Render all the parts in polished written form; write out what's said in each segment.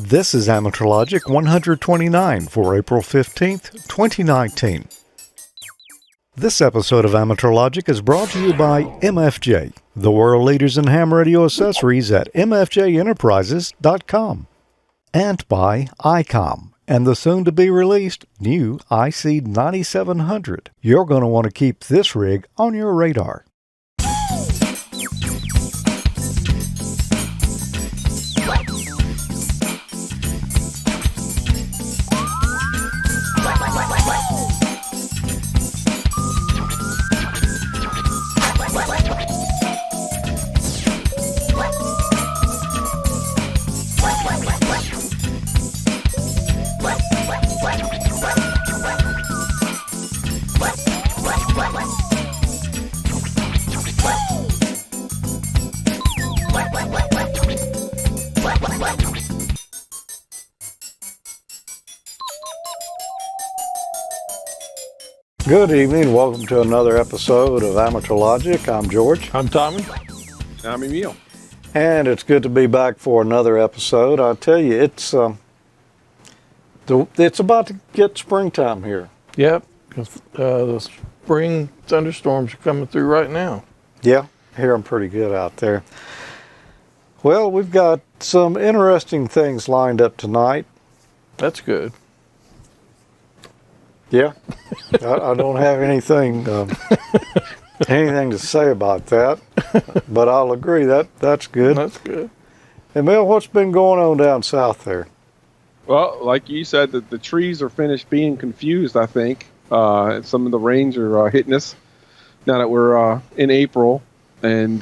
This is Amateur Logic 129 for April 15th, 2019. This episode of Amateur Logic is brought to you by MFJ, the world leaders in ham radio accessories at mfjenterprises.com, and by ICOM and the soon-to-be-released new IC9700. You're going to want to keep this rig on your radar. Good evening. Welcome to another episode of Amateur Logic. I'm George. I'm Tommy. I'm Emil. And it's good to be back for another episode. I tell you, it's about to get springtime here. Yep. The spring thunderstorms are coming through right now. Yeah, here I'm pretty good out there. Well, we've got some interesting things lined up tonight. That's good. Yeah, I don't have anything to say about that, but I'll agree that's good. That's good. Emil, what's been going on down south there? Well, like you said, the trees are finished being confused, I think. Some of the rains are hitting us now that we're in April. And,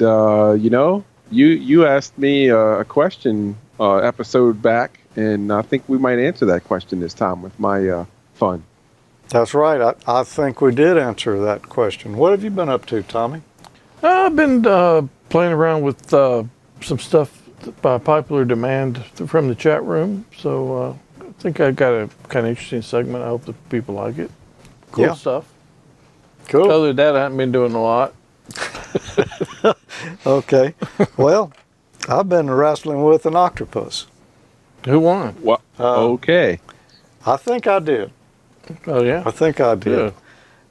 you asked me a question episode back, and I think we might answer that question this time with my fun. That's right. I think we did answer that question. What have you been up to, Tommy? I've been playing around with some stuff by popular demand from the chat room. So I think I got a kind of interesting segment. I hope that people like it. Cool stuff. Cool. Other than that, I haven't been doing a lot. Okay. Well, I've been wrestling with an octopus. Who won? Well, okay. I think I did. Oh, yeah? I think I did. Yeah.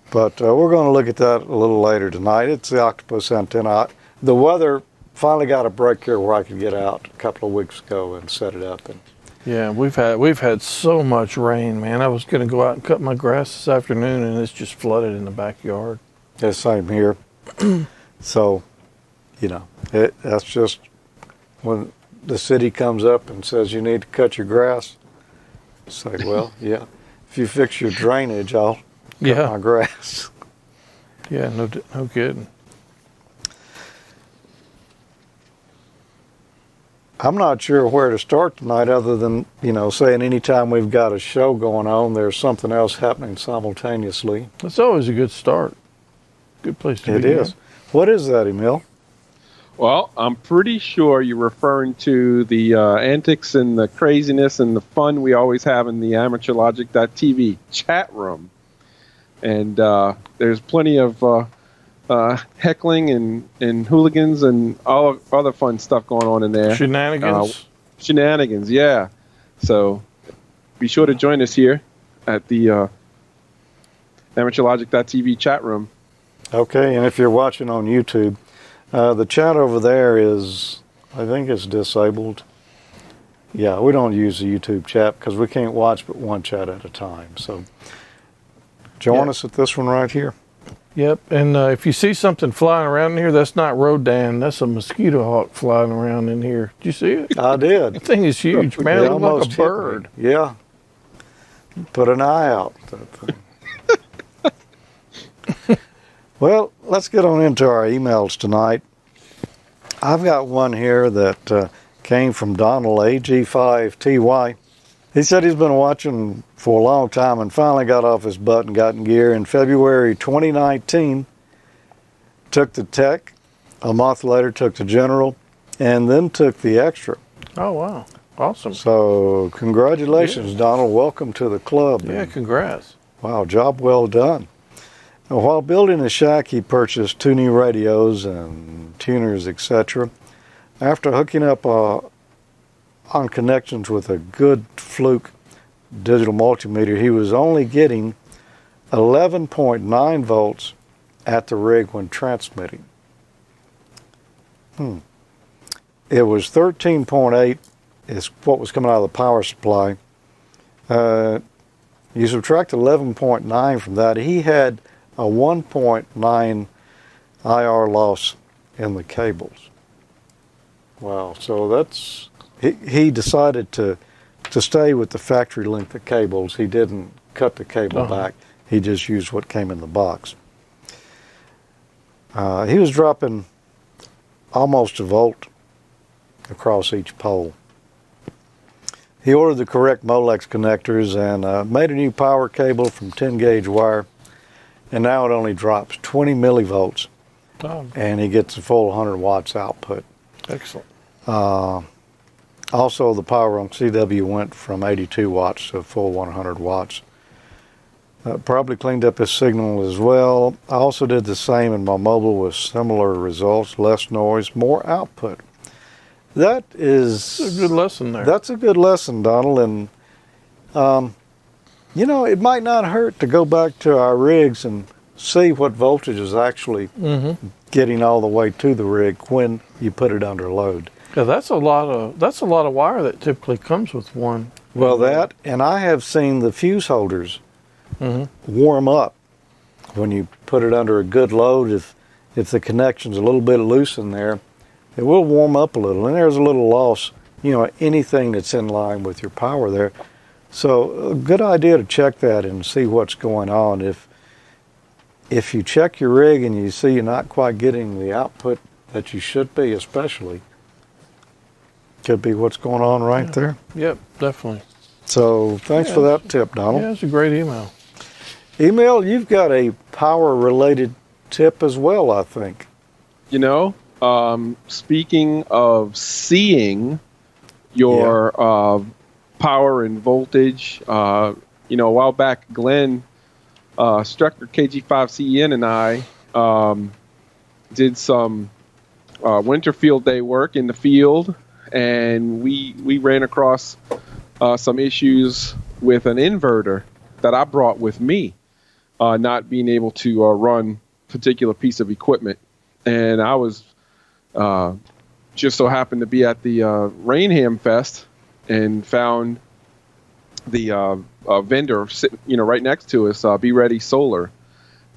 But we're going to look at that a little later tonight. It's the Octopus Antenna. The weather finally got a break here where I could get out a couple of weeks ago and set it up. And Yeah, we've had so much rain, man. I was going to go out and cut my grass this afternoon, and it's just flooded in the backyard. the same here. So, that's just when the city comes up and says you need to cut your grass. Say, well, yeah. If you fix your drainage, I'll cut my grass. Yeah, no kidding. I'm not sure where to start tonight other than, saying anytime we've got a show going on, there's something else happening simultaneously. That's always a good start. Good place to be. It is. What is that, Emil? Well, I'm pretty sure you're referring to the antics and the craziness and the fun we always have in the AmateurLogic.TV chat room. And there's plenty of heckling and hooligans and all other fun stuff going on in there. Shenanigans. Yeah. So be sure to join us here at the AmateurLogic.TV chat room. Okay, and if you're watching on YouTube, the chat over there is, I think it's disabled. Yeah, we don't use the YouTube chat because we can't watch but one chat at a time. So join us at this one right here. Yep, and if you see something flying around in here, that's not Rodan. That's a mosquito hawk flying around in here. Did you see it? I did. That thing is huge, man. It looks like a bird. Yeah. Put an eye out. That thing. Well, let's get on into our emails tonight. I've got one here that came from Donald AG5TY. He said he's been watching for a long time and finally got off his butt and got in gear in February 2019. Took the tech, a month later took the general, and then took the extra. Oh, wow. Awesome. So congratulations, Donald. Welcome to the club. Yeah, congrats. Wow, job well done. Now, while building the shack, he purchased 2 new radios and tuners, etc. After hooking up a on connections with a good fluke digital multimeter, he was only getting 11.9 volts at the rig when transmitting. It was 13.8 is what was coming out of the power supply. You subtract 11.9 from that, he had a 1.9 IR loss in the cables. Wow, so that's, he decided to stay with the factory length of cables. He didn't cut the cable back. He just used what came in the box. He was dropping almost a volt across each pole. He ordered the correct Molex connectors and made a new power cable from 10 gauge wire, and now it only drops 20 millivolts, and he gets a full 100 watts output. Excellent. Also, the power on CW went from 82 watts to a full 100 watts. Probably cleaned up his signal as well. I also did the same in my mobile with similar results, less noise, more output. That is That's a good lesson there. That's a good lesson, Donald. And, you know, it might not hurt to go back to our rigs and see what voltage is actually getting all the way to the rig when you put it under load. Yeah, that's a lot of wire that typically comes with one. Well, that, and I have seen the fuse holders warm up when you put it under a good load. If the connection's a little bit loose in there, it will warm up a little, and there's a little loss, you know, anything that's in line with your power there. So a good idea to check that and see what's going on. If you check your rig and you see you're not quite getting the output that you should be, especially, could be what's going on right there. Yep, definitely. So thanks for that tip, Donald. Yeah, it's a great email. Email, you've got a power-related tip as well, I think. You know, speaking of seeing your power and voltage, you know, a while back, Glenn Strecker, KG5CEN, and I did some winter field day work in the field, and we ran across some issues with an inverter that I brought with me, not being able to run a particular piece of equipment. And I was just so happened to be at the Rainham Fest and found the vendor sitting, you know, right next to us, Be Ready Solar,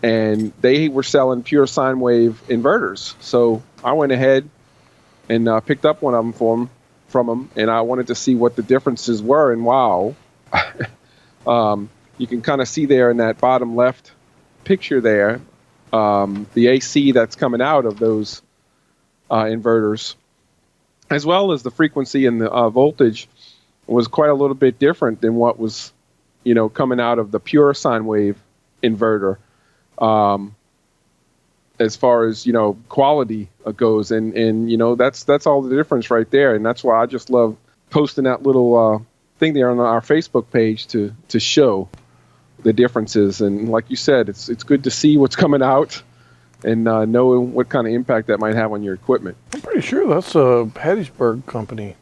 and they were selling pure sine wave inverters. So I went ahead and picked up one of them from them, and I wanted to see what the differences were. And wow, you can kind of see there in that bottom left picture there, the AC that's coming out of those inverters, as well as the frequency and the voltage, was quite a little bit different than what was, you know, coming out of the pure sine wave inverter, as far as, you know, quality goes. And you know, that's all the difference right there. And that's why I just love posting that little thing there on our Facebook page to show the differences. And like you said, it's good to see what's coming out and know what kind of impact that might have on your equipment. I'm pretty sure that's a Hattiesburg company.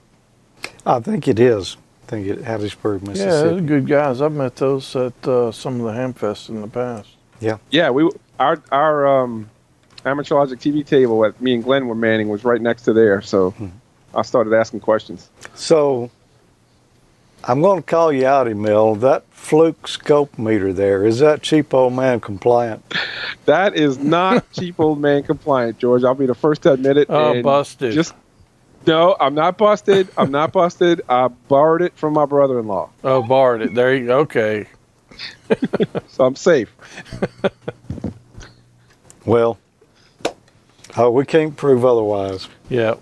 I think it is. I think it's Hattiesburg, Mississippi. Yeah, they're good guys. I've met those at some of the Hamfests in the past. Yeah. Yeah, our AmateurLogic.TV table that me and Glenn were manning was right next to there, so I started asking questions. So I'm going to call you out, Emil. That fluke scope meter there, is that cheap old man compliant? That is not cheap old man compliant, George. I'll be the first to admit it. Oh, busted. No, I'm not busted. I'm not busted. I borrowed it from my brother-in-law. Oh, borrowed it. There you go. Okay. So I'm safe. Well, we can't prove otherwise. Yeah.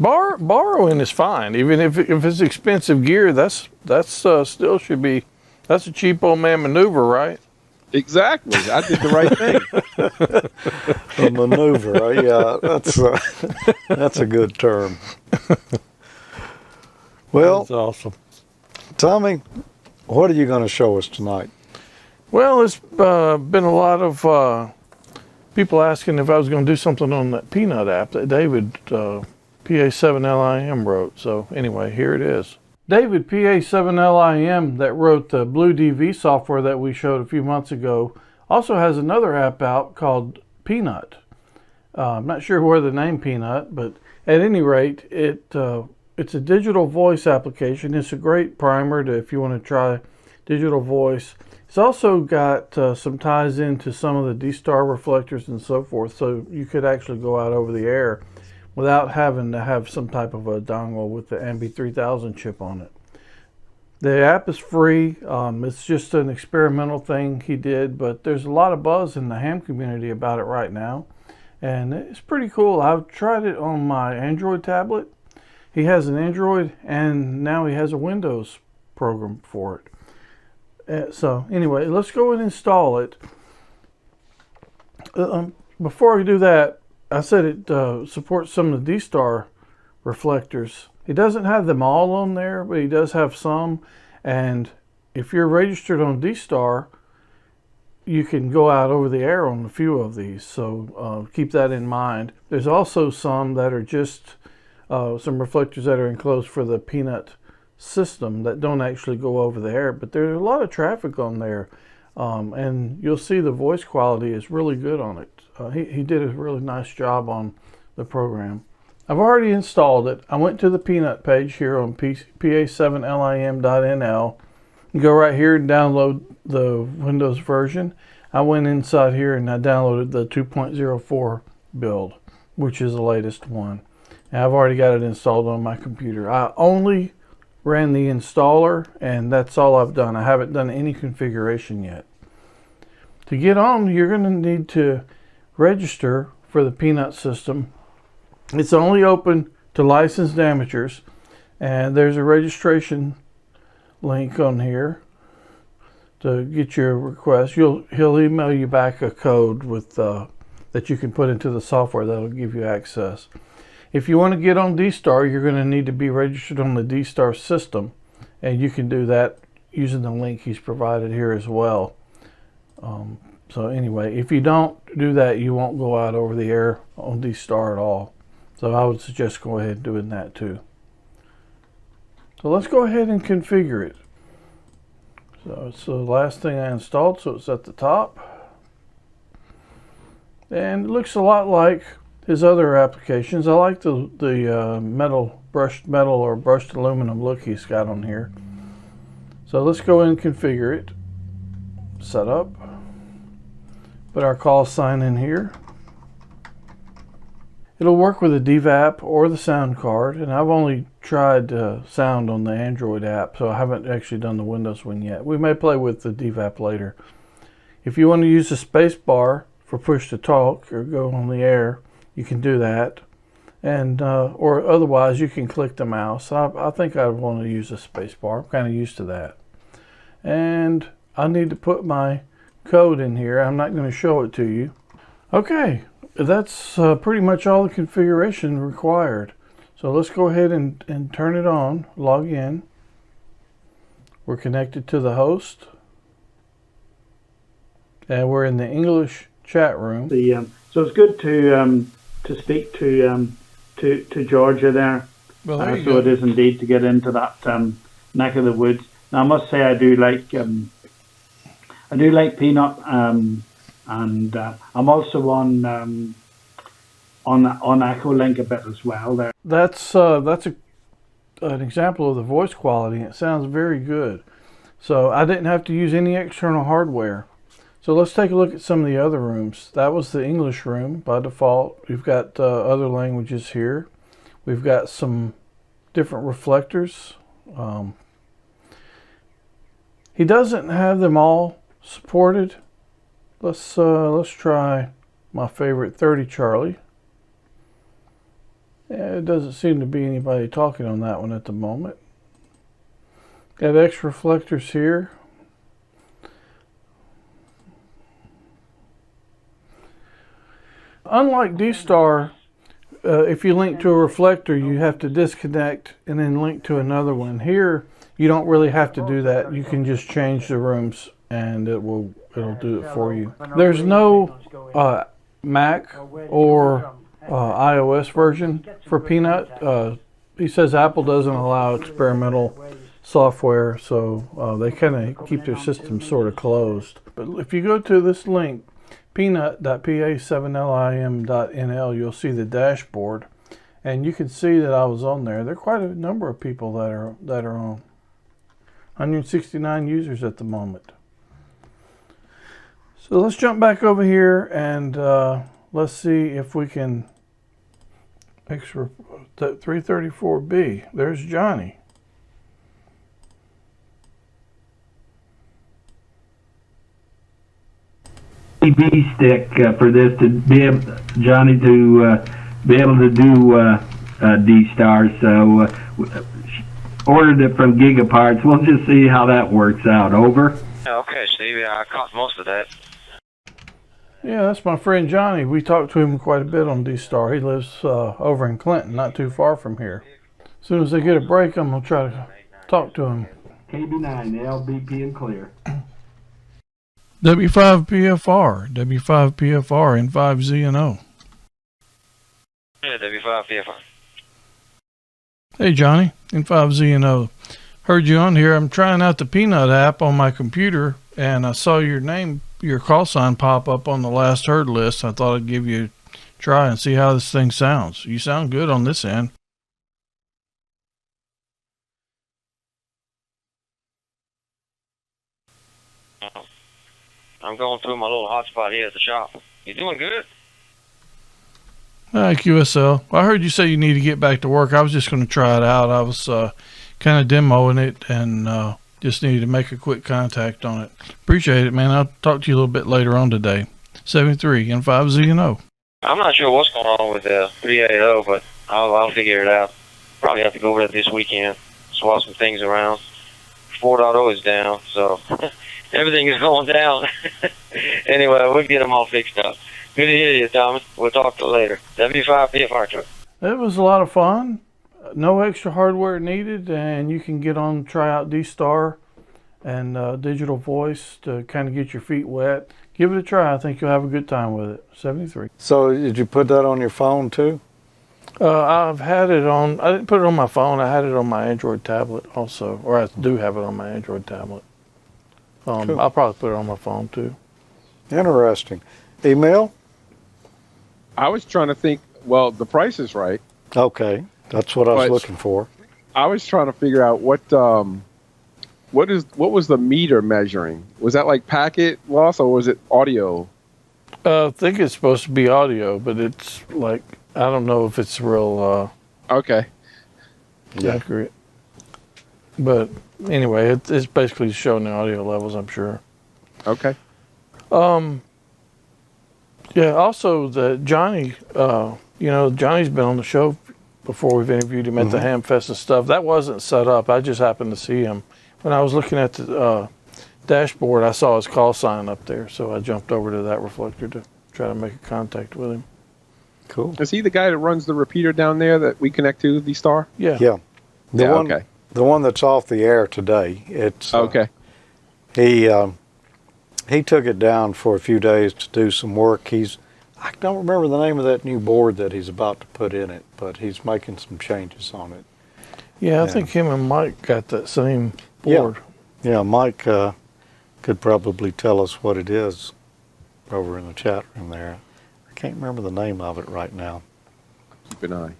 Borrowing is fine. Even if it's expensive gear, that's still should be, that's a cheap old man maneuver, right? Exactly. I did the right thing. A maneuver, yeah, that's a good term. Well, That's awesome. Tommy, what are you going to show us tonight? Well, it's been a lot of people asking if I was going to do something on that Peanut app that David PA7LIM wrote. So anyway, here it is. David, PA7LIM, that wrote the Blue DV software that we showed a few months ago, also has another app out called Peanut. I'm not sure where the name Peanut, but at any rate, it's a digital voice application. It's a great primer if you want to try digital voice. It's also got some ties into some of the D-Star reflectors and so forth, so you could actually go out over the air without having to have some type of a dongle with the MB3000 chip on it. The app is free. It's just an experimental thing he did, but there's a lot of buzz in the ham community about it right now, and it's pretty cool. I've tried it on my Android tablet. He has an Android, and now he has a Windows program for it. So anyway, let's go and install it. Before I do that, I said it supports some of the D-Star reflectors. He doesn't have them all on there, but he does have some. And if you're registered on D-Star, you can go out over the air on a few of these. So keep that in mind. There's also some that are just some reflectors that are enclosed for the Peanut system that don't actually go over the air. But there's a lot of traffic on there. And you'll see the voice quality is really good on it. He did a really nice job on the program. I've already installed it. I went to the Peanut page here on pa7lim.nl. You go right here and download the Windows version. I went inside here and I downloaded the 2.04 build, which is the latest one. And I've already got it installed on my computer. I only ran the installer, and that's all I've done. I haven't done any configuration yet. To get on, you're going to need to register for the Peanut system. It's only open to licensed amateurs, and there's a registration link on here to get your request. He'll email you back a code with that you can put into the software that'll give you access. If you want to get on D-Star, you're going to need to be registered on the D-Star system, and you can do that using the link he's provided here as well. So anyway, if you don't do that, you won't go out over the air on D-Star at all. So I would suggest go ahead and doing that too. So let's go ahead and configure it. So it's the last thing I installed, so it's at the top. And it looks a lot like his other applications. I like the brushed metal or brushed aluminum look he's got on here. So let's go and configure it. Set up. Put our call sign in here. It'll work with a DVAP or the sound card, and I've only tried sound on the Android app, so I haven't actually done the Windows one yet. We may play with the DVAP later. If you want to use the space bar for push to talk or go on the air, you can do that, and or otherwise you can click the mouse. I think I want to use a space bar. I'm kind of used to that. And I need to put my code in here. I'm not going to show it to you. Okay, that's pretty much all the configuration required. So let's go ahead and turn it on, log in. We're connected to the host, and we're in the English chat room. So it's good to speak to Georgia there. Well, there you so go. It is indeed to get into that neck of the woods. Now I must say I do like Peanut, and I'm also on Echolink a bit as well there. That's an example of the voice quality. It sounds very good. So I didn't have to use any external hardware. So let's take a look at some of the other rooms. That was the English room by default. We've got other languages here. We've got some different reflectors. He doesn't have them all supported. Let's try my favorite 30 Charlie. Yeah, it doesn't seem to be anybody talking on that one at the moment. Got X reflectors here. Unlike D-Star, if you link to a reflector, you have to disconnect and then link to another one. Here, you don't really have to do that. You can just change the rooms and it'll do it for you. There's no Mac or iOS version for Peanut. He says Apple doesn't allow experimental software, so they kind of keep their system sort of closed. But if you go to this link, peanut.pa7lim.nl, you'll see the dashboard, and you can see that I was on there. There are quite a number of people that are on. 169 users at the moment. So let's jump back over here and let's see if we can extra 334B. There's Johnny. TV stick for this to be able, Johnny, to be able to do D-Star. So ordered it from Gigaparts. We'll just see how that works out. Over. Okay, Steve. I caught most of that. Yeah, that's my friend Johnny. We talked to him quite a bit on D-Star. He lives over in Clinton, not too far from here. As soon as they get a break, I'm going to try to talk to him. KB9, LBP and clear. W5PFR, W5PFR, N5ZNO. Yeah, W5PFR. Hey Johnny, N5ZNO. Heard you on here. I'm trying out the Peanut app on my computer, and I saw your name, your call sign pop up on the last heard list. I thought I'd give you a try and see how this thing sounds. You sound good on this end. I'm going through my little hotspot here at the shop. You doing good? Hi, QSL. I heard you say you need to get back to work. I was just going to try it out. I was kind of demoing it and just needed to make a quick contact on it. Appreciate it, man. I'll talk to you a little bit later on today. 73 and 5ZNO. I'm not sure what's going on with 380, but I'll figure it out. Probably have to go over there this weekend, swap some things around. 4.0 is down, so everything is going down. Anyway, we'll get them all fixed up. Good to hear you, Thomas. We'll talk to you later. W5PFR truck. It was a lot of fun. No extra hardware needed, and you can get on, try out D-Star and digital voice to kind of get your feet wet. Give it a try. I think you'll have a good time with it. 73. So did you put that on your phone too? I've had it on, I didn't put it on my phone. I had it on my Android tablet also, or I do have it on my Android tablet. Cool. I'll probably put it on my phone too. Interesting. Email? I was trying to think. Well, the price is right. Okay, that's what I was looking for. I was trying to figure out what was the meter measuring? Was that like packet loss or was it audio? I think it's supposed to be audio, but it's like, I don't know if it's real Okay. accurate. But anyway, it's basically showing the audio levels, I'm sure. Okay. Yeah, also the Johnny, Johnny's been on the show before. We've interviewed him at the Hamfest and stuff. That wasn't set up. I just happened to see him. When I was looking at the dashboard, I saw his call sign up there, so I jumped over to that reflector to try to make a contact with him. Cool. Is he the guy that runs the repeater down there that we connect to, the Star? Yeah. Yeah. Okay. The one that's off the air today. It's Okay. He took it down for a few days to do some work. I don't remember the name of that new board that he's about to put in it, but he's making some changes on it. Yeah, I think him and Mike got that same board. Yeah, Mike could probably tell us what it is over in the chat room there. I can't remember the name of it right now. Keep an eye.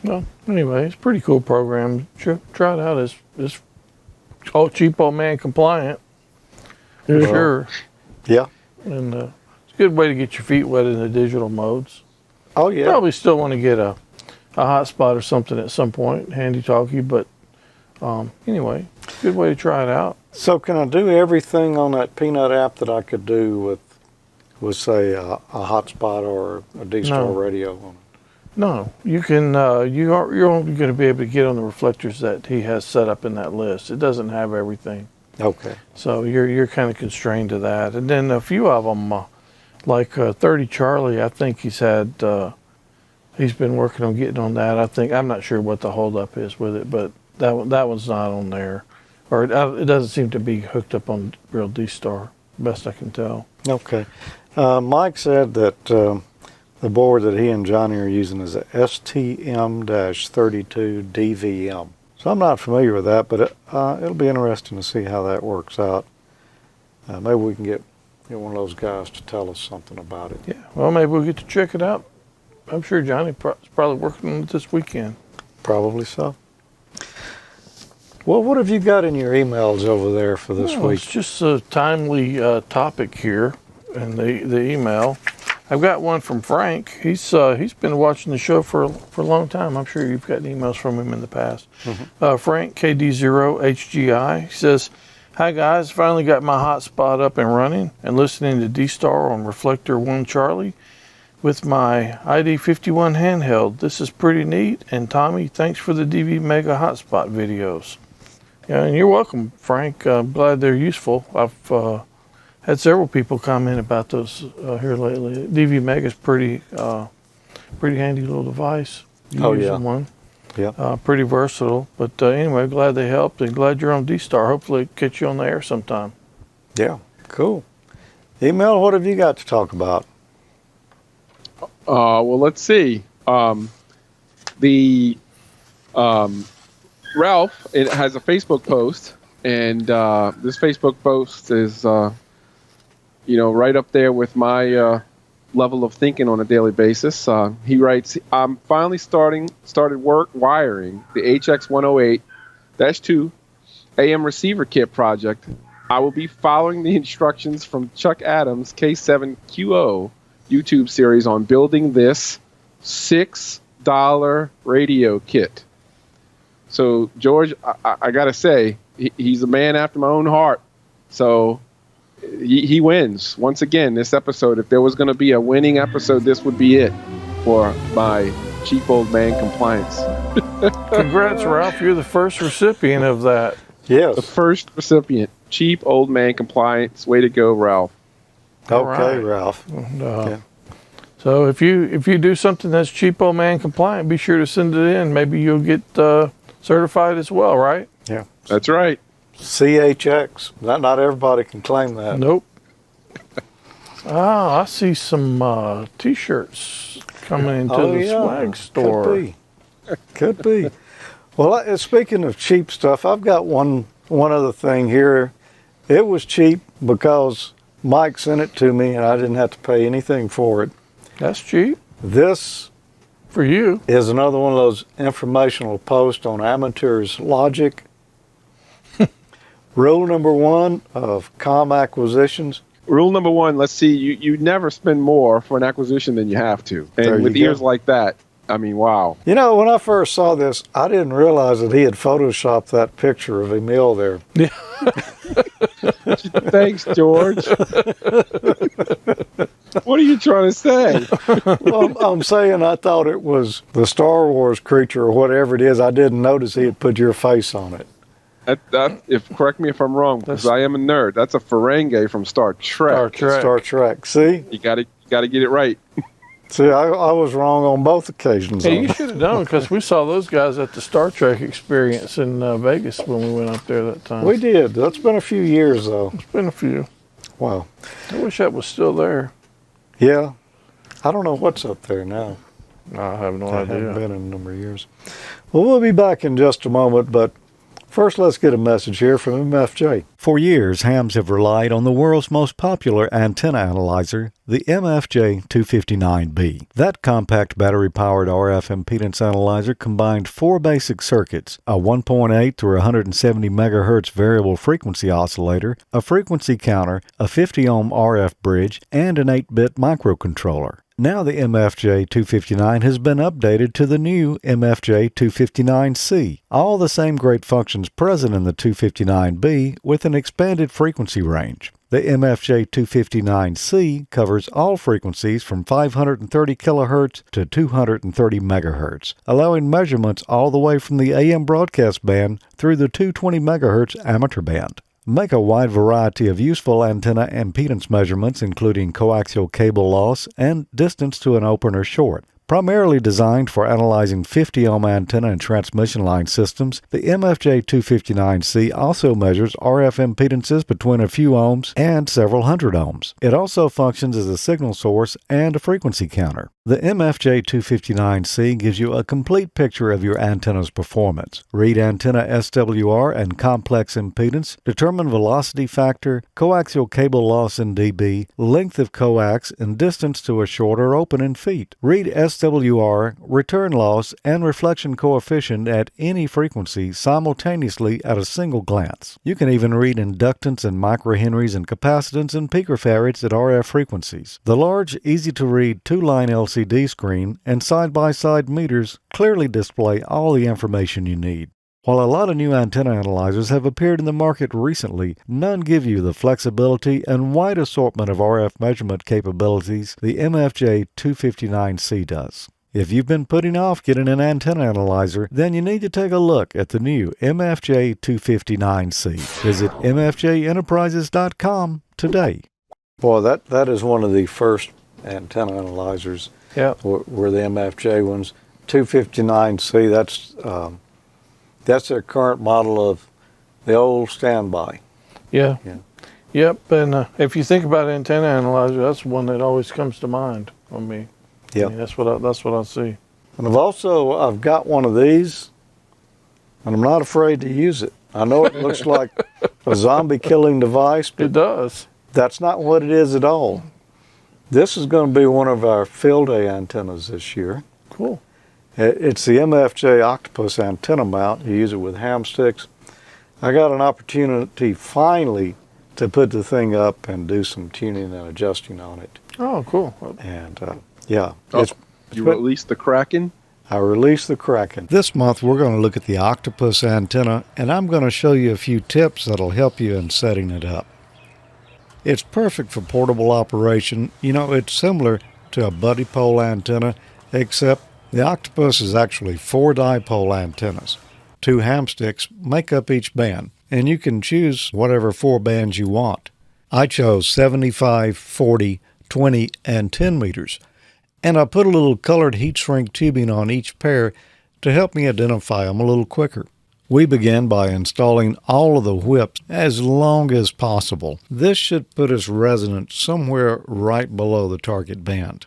Well, anyway, it's a pretty cool program. Try it out. It's all cheapo man compliant. For sure. Yeah. And it's a good way to get your feet wet in the digital modes. Oh, yeah. Probably still want to get a hotspot or something at some point, handy talkie, but anyway, good way to try it out. So can I do everything on that Peanut app that I could do with say, a hotspot or a D-Star No. radio on it? No, you can. You're only going to be able to get on the reflectors that he has set up in that list. It doesn't have everything, Okay. so you're kind of constrained to that. And then a few of them, like 30 Charlie, I think he's been working on getting on that. I'm not sure what the holdup is with it, but that one's not on there, or it doesn't seem to be hooked up on real D-Star, best I can tell. Okay. Mike said that the board that he and Johnny are using is a STM-32 DVM. So I'm not familiar with that, but it'll be interesting to see how that works out. Maybe we can get one of those guys to tell us something about it. Yeah, well, maybe we'll get to check it out. I'm sure Johnny's probably working on it this weekend. Probably so. Well, what have you got in your emails over there for this week? It's just a timely topic here in the email. I've got one from Frank. He's been watching the show for a long time. I'm sure you've gotten emails from him in the past. Mm-hmm. Frank KD0HGI. He says, "Hi guys, finally got my hotspot up and running and listening to D-Star on Reflector 1 Charlie with my ID51 handheld. This is pretty neat. And Tommy, thanks for the DV Mega hotspot videos." Yeah, and you're welcome, Frank. I'm glad they're useful. I've had several people comment about those here lately. DV Mega's pretty handy little device. You use one. Yeah. Pretty versatile. But anyway, glad they helped and glad you're on D-Star. Hopefully get you on the air sometime. Yeah, cool. Email, what have you got to talk about? Well, let's see. Ralph, it has a Facebook post, and this Facebook post is, right up there with my level of thinking on a daily basis. He writes, "I'm finally started work wiring the HX108-2 AM receiver kit project. I will be following the instructions from Chuck Adams' K7QO YouTube series on building this $6 radio kit." So, George, I got to say, he's a man after my own heart. So he wins. Once again, this episode, if there was going to be a winning episode, this would be it for my cheap old man compliance. Congrats, Ralph. You're the first recipient of that. Yes. The first recipient. Cheap old man compliance. Way to go, Ralph. Okay, Ralph. And, so if you do something that's cheap old man compliant, be sure to send it in. Maybe you'll get certified as well, right? Yeah. That's right. CHX. Not everybody can claim that. Nope. I see some T-shirts coming into the swag store. Could be. Well, speaking of cheap stuff, I've got one other thing here. It was cheap because Mike sent it to me and I didn't have to pay anything for it. That's cheap. This for you is another one of those informational posts on Amateur's Logic. Rule number 1 of comm acquisitions. Rule number 1, let's see, you never spend more for an acquisition than you have to. And with ears like that, I mean, wow. You know, when I first saw this, I didn't realize that he had photoshopped that picture of Emil there. Yeah. Thanks, George. What are you trying to say? Well, I'm saying I thought it was the Star Wars creature or whatever it is. I didn't notice he had put your face on it. Correct me if I'm wrong, because I am a nerd. That's a Ferengi from Star Trek. Star Trek. See? You got to get it right. See, I was wrong on both occasions. Hey, you should have known because we saw those guys at the Star Trek experience in Vegas when we went up there that time. We did. That's been a few years, though. It's been a few. Wow. I wish that was still there. Yeah. I don't know what's up there now. I have no idea. I haven't been in a number of years. Well, we'll be back in just a moment, but first, let's get a message here from MFJ. For years, hams have relied on the world's most popular antenna analyzer, the MFJ259B. That compact battery-powered RF impedance analyzer combined 4 basic circuits, a 1.8 through 170 MHz variable frequency oscillator, a frequency counter, a 50-ohm RF bridge, and an 8-bit microcontroller. Now the MFJ259 has been updated to the new MFJ259C. All the same great functions present in the 259B with an expanded frequency range. The MFJ259C covers all frequencies from 530 kHz to 230 MHz, allowing measurements all the way from the AM broadcast band through the 220 MHz amateur band. Make a wide variety of useful antenna impedance measurements, including coaxial cable loss and distance to an open or short. Primarily designed for analyzing 50 ohm antenna and transmission line systems, the MFJ259C also measures RF impedances between a few ohms and several hundred ohms. It also functions as a signal source and a frequency counter. The MFJ259C gives you a complete picture of your antenna's performance. Read antenna SWR and complex impedance, determine velocity factor, coaxial cable loss in dB, length of coax, and distance to a short or open in feet. Read SWR, return loss, and reflection coefficient at any frequency simultaneously at a single glance. You can even read inductance and microhenries and capacitance and picofarads at RF frequencies. The large, easy-to-read two-line LCD screen and side-by-side meters clearly display all the information you need. While a lot of new antenna analyzers have appeared in the market recently, none give you the flexibility and wide assortment of RF measurement capabilities the MFJ259C does. If you've been putting off getting an antenna analyzer, then you need to take a look at the new MFJ259C. Visit mfjenterprises.com today. Boy, that is one of the first antenna analyzers. Yeah. Were the MFJ ones. 259C, that's their current model of the old standby. Yeah. Yeah. Yep. And if you think about antenna analyzer, that's one that always comes to mind on me. Yeah. I mean, that's what I see. And I've got one of these, and I'm not afraid to use it. I know it looks like a zombie killing device, but It does. that's not what it is at all. This is going to be one of our field day antennas this year. Cool. It's the MFJ Octopus Antenna mount. You use it with ham sticks. I got an opportunity finally to put the thing up and do some tuning and adjusting on it. Oh, cool. And yeah. You released the Kraken? I released the Kraken. This month we're going to look at the Octopus Antenna, and I'm going to show you a few tips that'll help you in setting it up. It's perfect for portable operation. You know, it's similar to a buddy pole antenna, except the Octopus is actually 4 dipole antennas. 2 ham sticks make up each band, and you can choose whatever 4 bands you want. I chose 75, 40, 20, and 10 meters, and I put a little colored heat shrink tubing on each pair to help me identify them a little quicker. We began by installing all of the whips as long as possible. This should put us resonant somewhere right below the target band.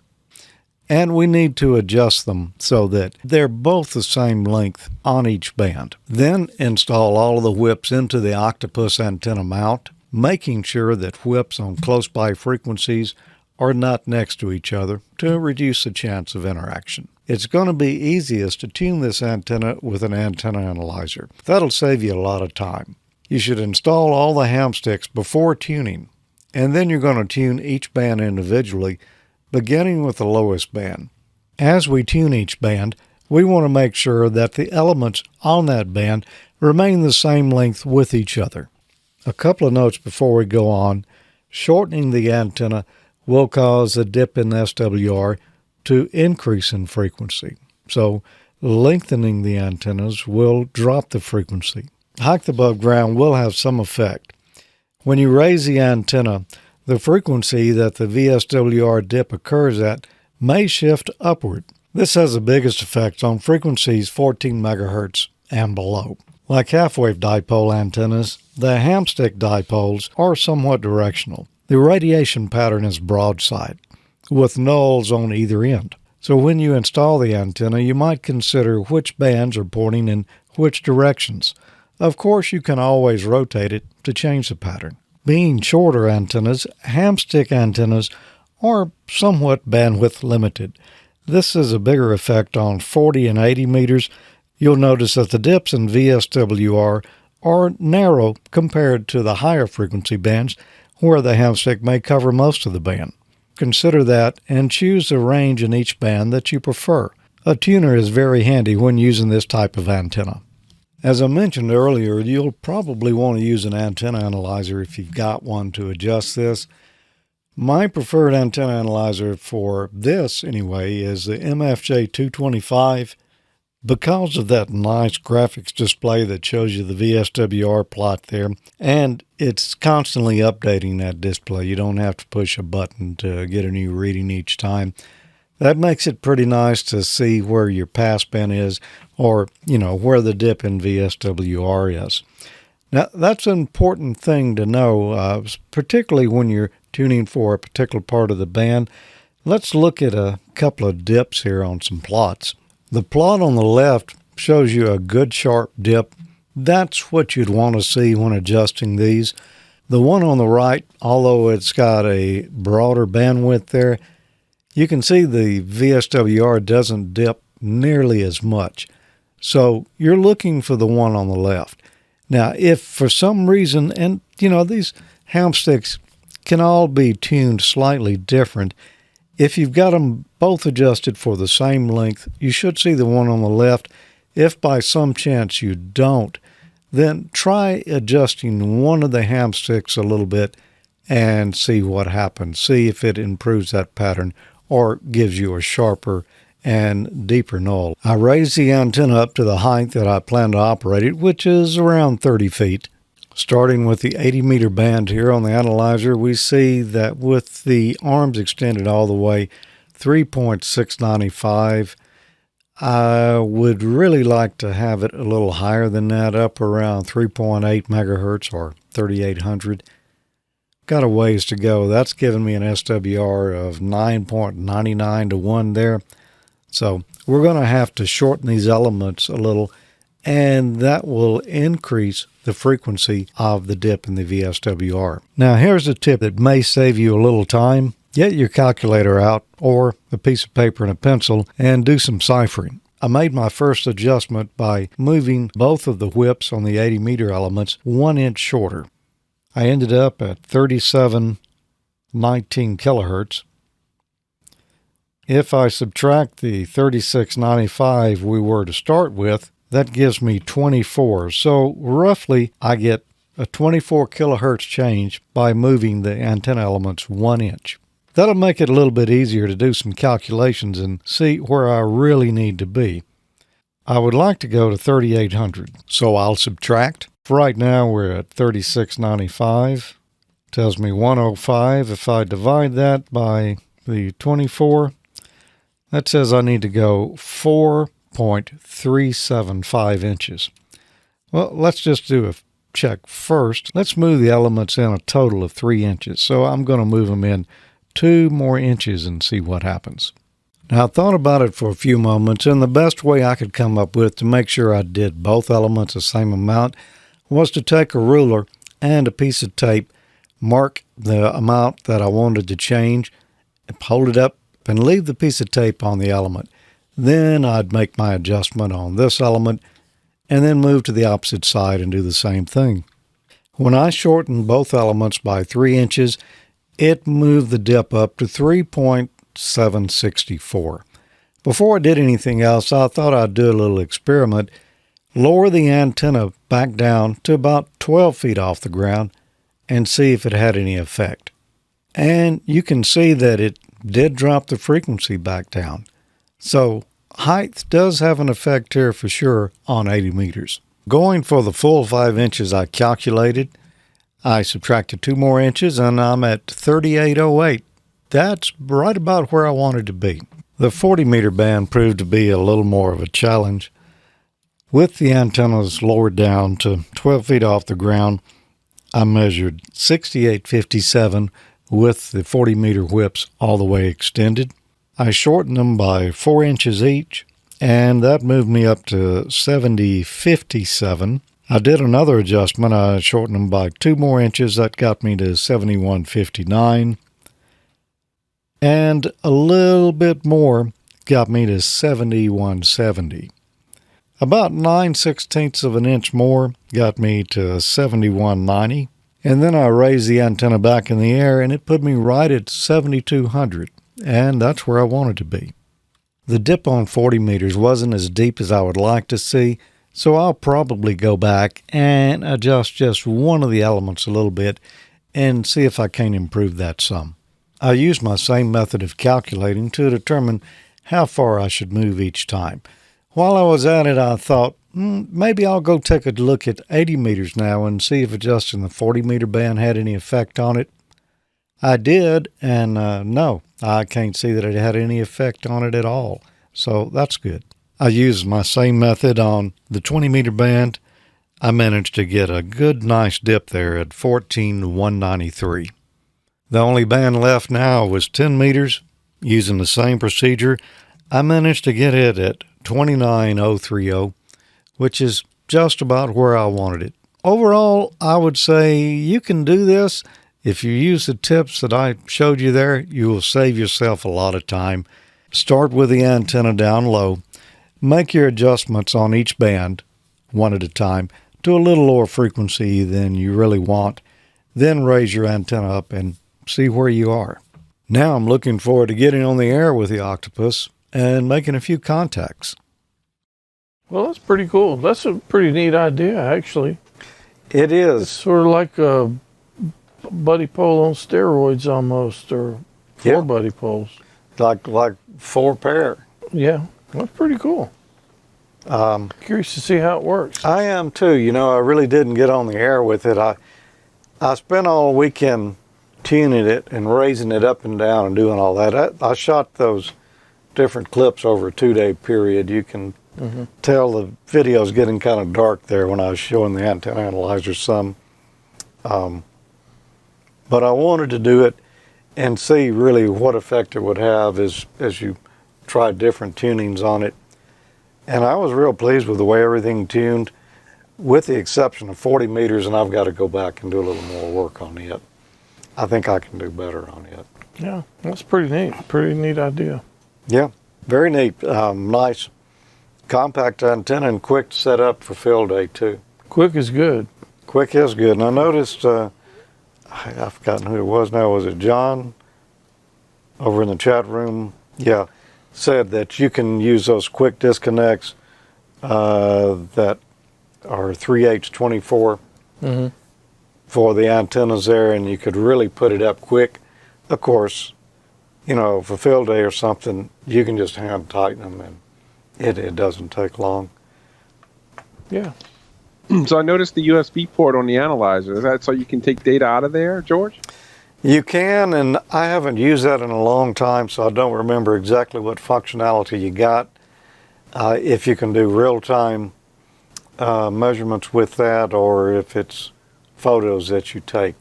And we need to adjust them so that they're both the same length on each band. Then install all of the whips into the Octopus antenna mount, making sure that whips on close-by frequencies are not next to each other to reduce the chance of interaction. It's going to be easiest to tune this antenna with an antenna analyzer. That'll save you a lot of time. You should install all the ham sticks before tuning, and then you're going to tune each band individually, beginning with the lowest band. As we tune each band, we want to make sure that the elements on that band remain the same length with each other. A couple of notes before we go on. Shortening the antenna will cause a dip in SWR to increase in frequency. So lengthening the antennas will drop the frequency. Height above ground will have some effect. When you raise the antenna, the frequency that the VSWR dip occurs at may shift upward. This has the biggest effect on frequencies 14 MHz and below. Like half-wave dipole antennas, the hamstick dipoles are somewhat directional. The radiation pattern is broadside, with nulls on either end. So when you install the antenna, you might consider which bands are pointing in which directions. Of course, you can always rotate it to change the pattern. Being shorter antennas, hamstick antennas are somewhat bandwidth limited. This is a bigger effect on 40 and 80 meters. You'll notice that the dips in VSWR are narrow compared to the higher frequency bands, where the hamstick may cover most of the band. Consider that and choose the range in each band that you prefer. A tuner is very handy when using this type of antenna. As I mentioned earlier, you'll probably want to use an antenna analyzer if you've got one to adjust this. My preferred antenna analyzer for this, anyway, is the MFJ225. Because of that nice graphics display that shows you the VSWR plot there, and it's constantly updating that display. You don't have to push a button to get a new reading each time. That makes it pretty nice to see where your pass band is, or, where the dip in VSWR is. Now, that's an important thing to know, particularly when you're tuning for a particular part of the band. Let's look at a couple of dips here on some plots. The plot on the left shows you a good sharp dip. That's what you'd want to see when adjusting these. The one on the right, although it's got a broader bandwidth there, you can see the VSWR doesn't dip nearly as much. So you're looking for the one on the left. Now, if for some reason, and these ham sticks can all be tuned slightly different, if you've got them both adjusted for the same length, you should see the one on the left. If by some chance you don't, then try adjusting one of the ham sticks a little bit and see what happens. See if it improves that pattern or gives you a sharper and deeper null. I raised the antenna up to the height that I plan to operate it, which is around 30 feet. Starting with the 80 meter band here on the analyzer, we see that with the arms extended all the way 3.695, I would really like to have it a little higher than that, up around 3.8 megahertz or 3800. Got a ways to go. That's giving me an SWR of 9.99 to 1 there. So we're going to have to shorten these elements a little, and that will increase the frequency of the dip in the VSWR. Now here's a tip that may save you a little time. Get your calculator out or a piece of paper and a pencil and do some ciphering. I made my first adjustment by moving both of the whips on the 80 meter elements 1 inch shorter. I ended up at 3719 kilohertz. If I subtract the 3695 we were to start with, that gives me 24. So roughly I get a 24 kilohertz change by moving the antenna elements 1 inch. That'll make it a little bit easier to do some calculations and see where I really need to be. I would like to go to 3800, so I'll subtract. For right now we're at 3695. Tells me 105. If I divide that by the 24, that says I need to go 4.375 inches. Well, let's just do a check first. Let's move the elements in a total of 3 inches. So I'm going to move them in 2 more inches and see what happens. Now, I thought about it for a few moments, and the best way I could come up with to make sure I did both elements the same amount was to take a ruler and a piece of tape, mark the amount that I wanted to change, hold it up, and leave the piece of tape on the element. Then I'd make my adjustment on this element, and then move to the opposite side and do the same thing. When I shortened both elements by 3 inches, it moved the dip up to 3.764. Before I did anything else, I thought I'd do a little experiment, lower the antenna back down to about 12 feet off the ground, and see if it had any effect. And you can see that it did drop the frequency back down. So height does have an effect here for sure on 80 meters. Going for the full 5 inches I calculated, I subtracted 2 more inches and I'm at 3808. That's right about where I wanted to be. The 40 meter band proved to be a little more of a challenge. With the antennas lowered down to 12 feet off the ground, I measured 6857 with the 40 meter whips all the way extended. I shortened them by 4 inches each, and that moved me up to 7057. I did another adjustment. I shortened them by 2 more inches. That got me to 7159. And a little bit more got me to 7170. About 9/16 of an inch more got me to 7190. And then I raised the antenna back in the air, and it put me right at 7200. And that's where I wanted to be. The dip on 40 meters wasn't as deep as I would like to see, so I'll probably go back and adjust just one of the elements a little bit and see if I can improve that some. I used my same method of calculating to determine how far I should move each time. While I was at it, I thought, maybe I'll go take a look at 80 meters now and see if adjusting the 40 meter band had any effect on it. I did, and no, I can't see that it had any effect on it at all. So that's good. I used my same method on the 20-meter band. I managed to get a good, nice dip there at 14,193. The only band left now was 10 meters. Using the same procedure, I managed to get it at 29,030, which is just about where I wanted it. Overall, I would say you can do this. If you use the tips that I showed you there, you will save yourself a lot of time. Start with the antenna down low. Make your adjustments on each band, one at a time, to a little lower frequency than you really want. Then raise your antenna up and see where you are. Now I'm looking forward to getting on the air with the Octopus and making a few contacts. Well, that's pretty cool. That's a pretty neat idea, actually. It It's is. sort of like a buddy pole on steroids almost, or four Yeah. buddy poles. Like 4 pair. Yeah, that's pretty cool. Curious to see how it works. I am too. You know, I really didn't get on the air with it. I spent all weekend tuning it and raising it up and down and doing all that. I shot those different clips over a 2-day period. You can tell the video's getting kind of dark there when I was showing the antenna analyzer some. But I wanted to do it and see really what effect it would have as you try different tunings on it. And I was real pleased with the way everything tuned, with the exception of 40 meters, and I've got to go back and do a little more work on it. I think I can do better on it. Yeah, that's pretty neat. Pretty neat idea. Yeah, very neat. Nice compact antenna and quick to set up for field day too. Quick is good. Quick is good. And I noticed, I've forgotten who it was now. Was it John over in the chat room? Yeah, said that you can use those quick disconnects that are 3H24 for the antennas there, and you could really put it up quick. Of course, you know, for field day or something, you can just hand tighten them, and it doesn't take long. Yeah. So I noticed the USB port on the analyzer. Is that so you can take data out of there, George? You can, and I haven't used that in a long time, so I don't remember exactly what functionality you got. If you can do real-time measurements with that, or if it's photos that you take.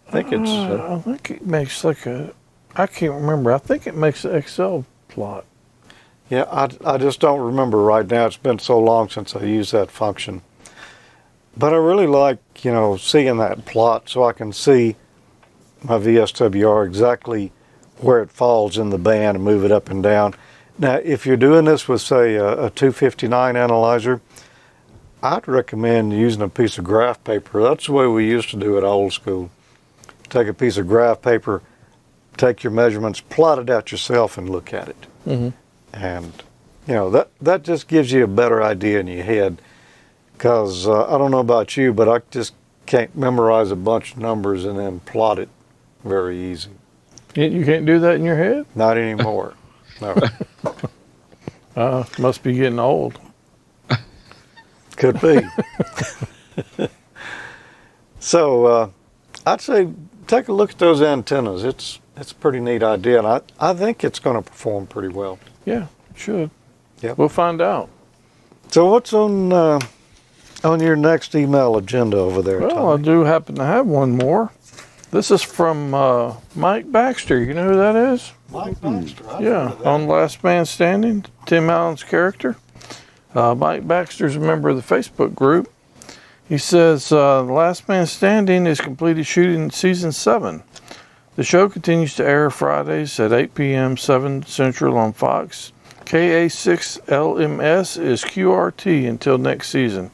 I think it's... I think it makes like a, I can't remember. I think it makes an Excel plot. Yeah, I just don't remember right now. It's been so long since I used that function. But I really like, you know, seeing that plot so I can see my VSWR exactly where it falls in the band and move it up and down. Now, if you're doing this with, say, a 259 analyzer, I'd recommend using a piece of graph paper. That's the way we used to do it old school. Take a piece of graph paper, take your measurements, plot it out yourself, and look at it. And, you know, that just gives you a better idea in your head. Because I don't know about you, but I just can't memorize a bunch of numbers and then plot it very easy. You can't do that in your head? Not anymore. No. Must be getting old. Could be. So I'd say take a look at those antennas. It's a pretty neat idea, and I think it's going to perform pretty well. Yeah, it should. Yep. We'll find out. So what's on your next email agenda over there, Well, Tommy? I do happen to have one more. This is from Mike Baxter. You know who that is? Mike Baxter. Yeah, on Last Man Standing, Tim Allen's character. Mike Baxter's a member of the Facebook group. He says, Last Man Standing is completed shooting season 7. The show continues to air Fridays at 8 p.m. 7 Central on Fox. KA6LMS is QRT until next season.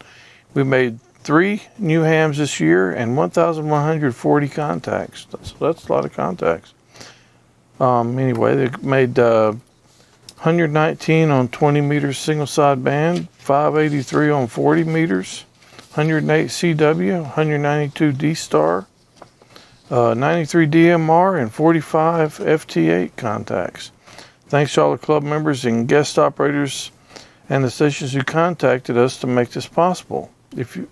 We made 3 new hams this year and 1,140 contacts. That's a lot of contacts. Anyway, they made 119 on 20 meters single side band, 583 on 40 meters, 108 CW, 192 D-Star, 93 DMR, and 45 FT8 contacts. Thanks to all the club members and guest operators and the stations who contacted us to make this possible. If you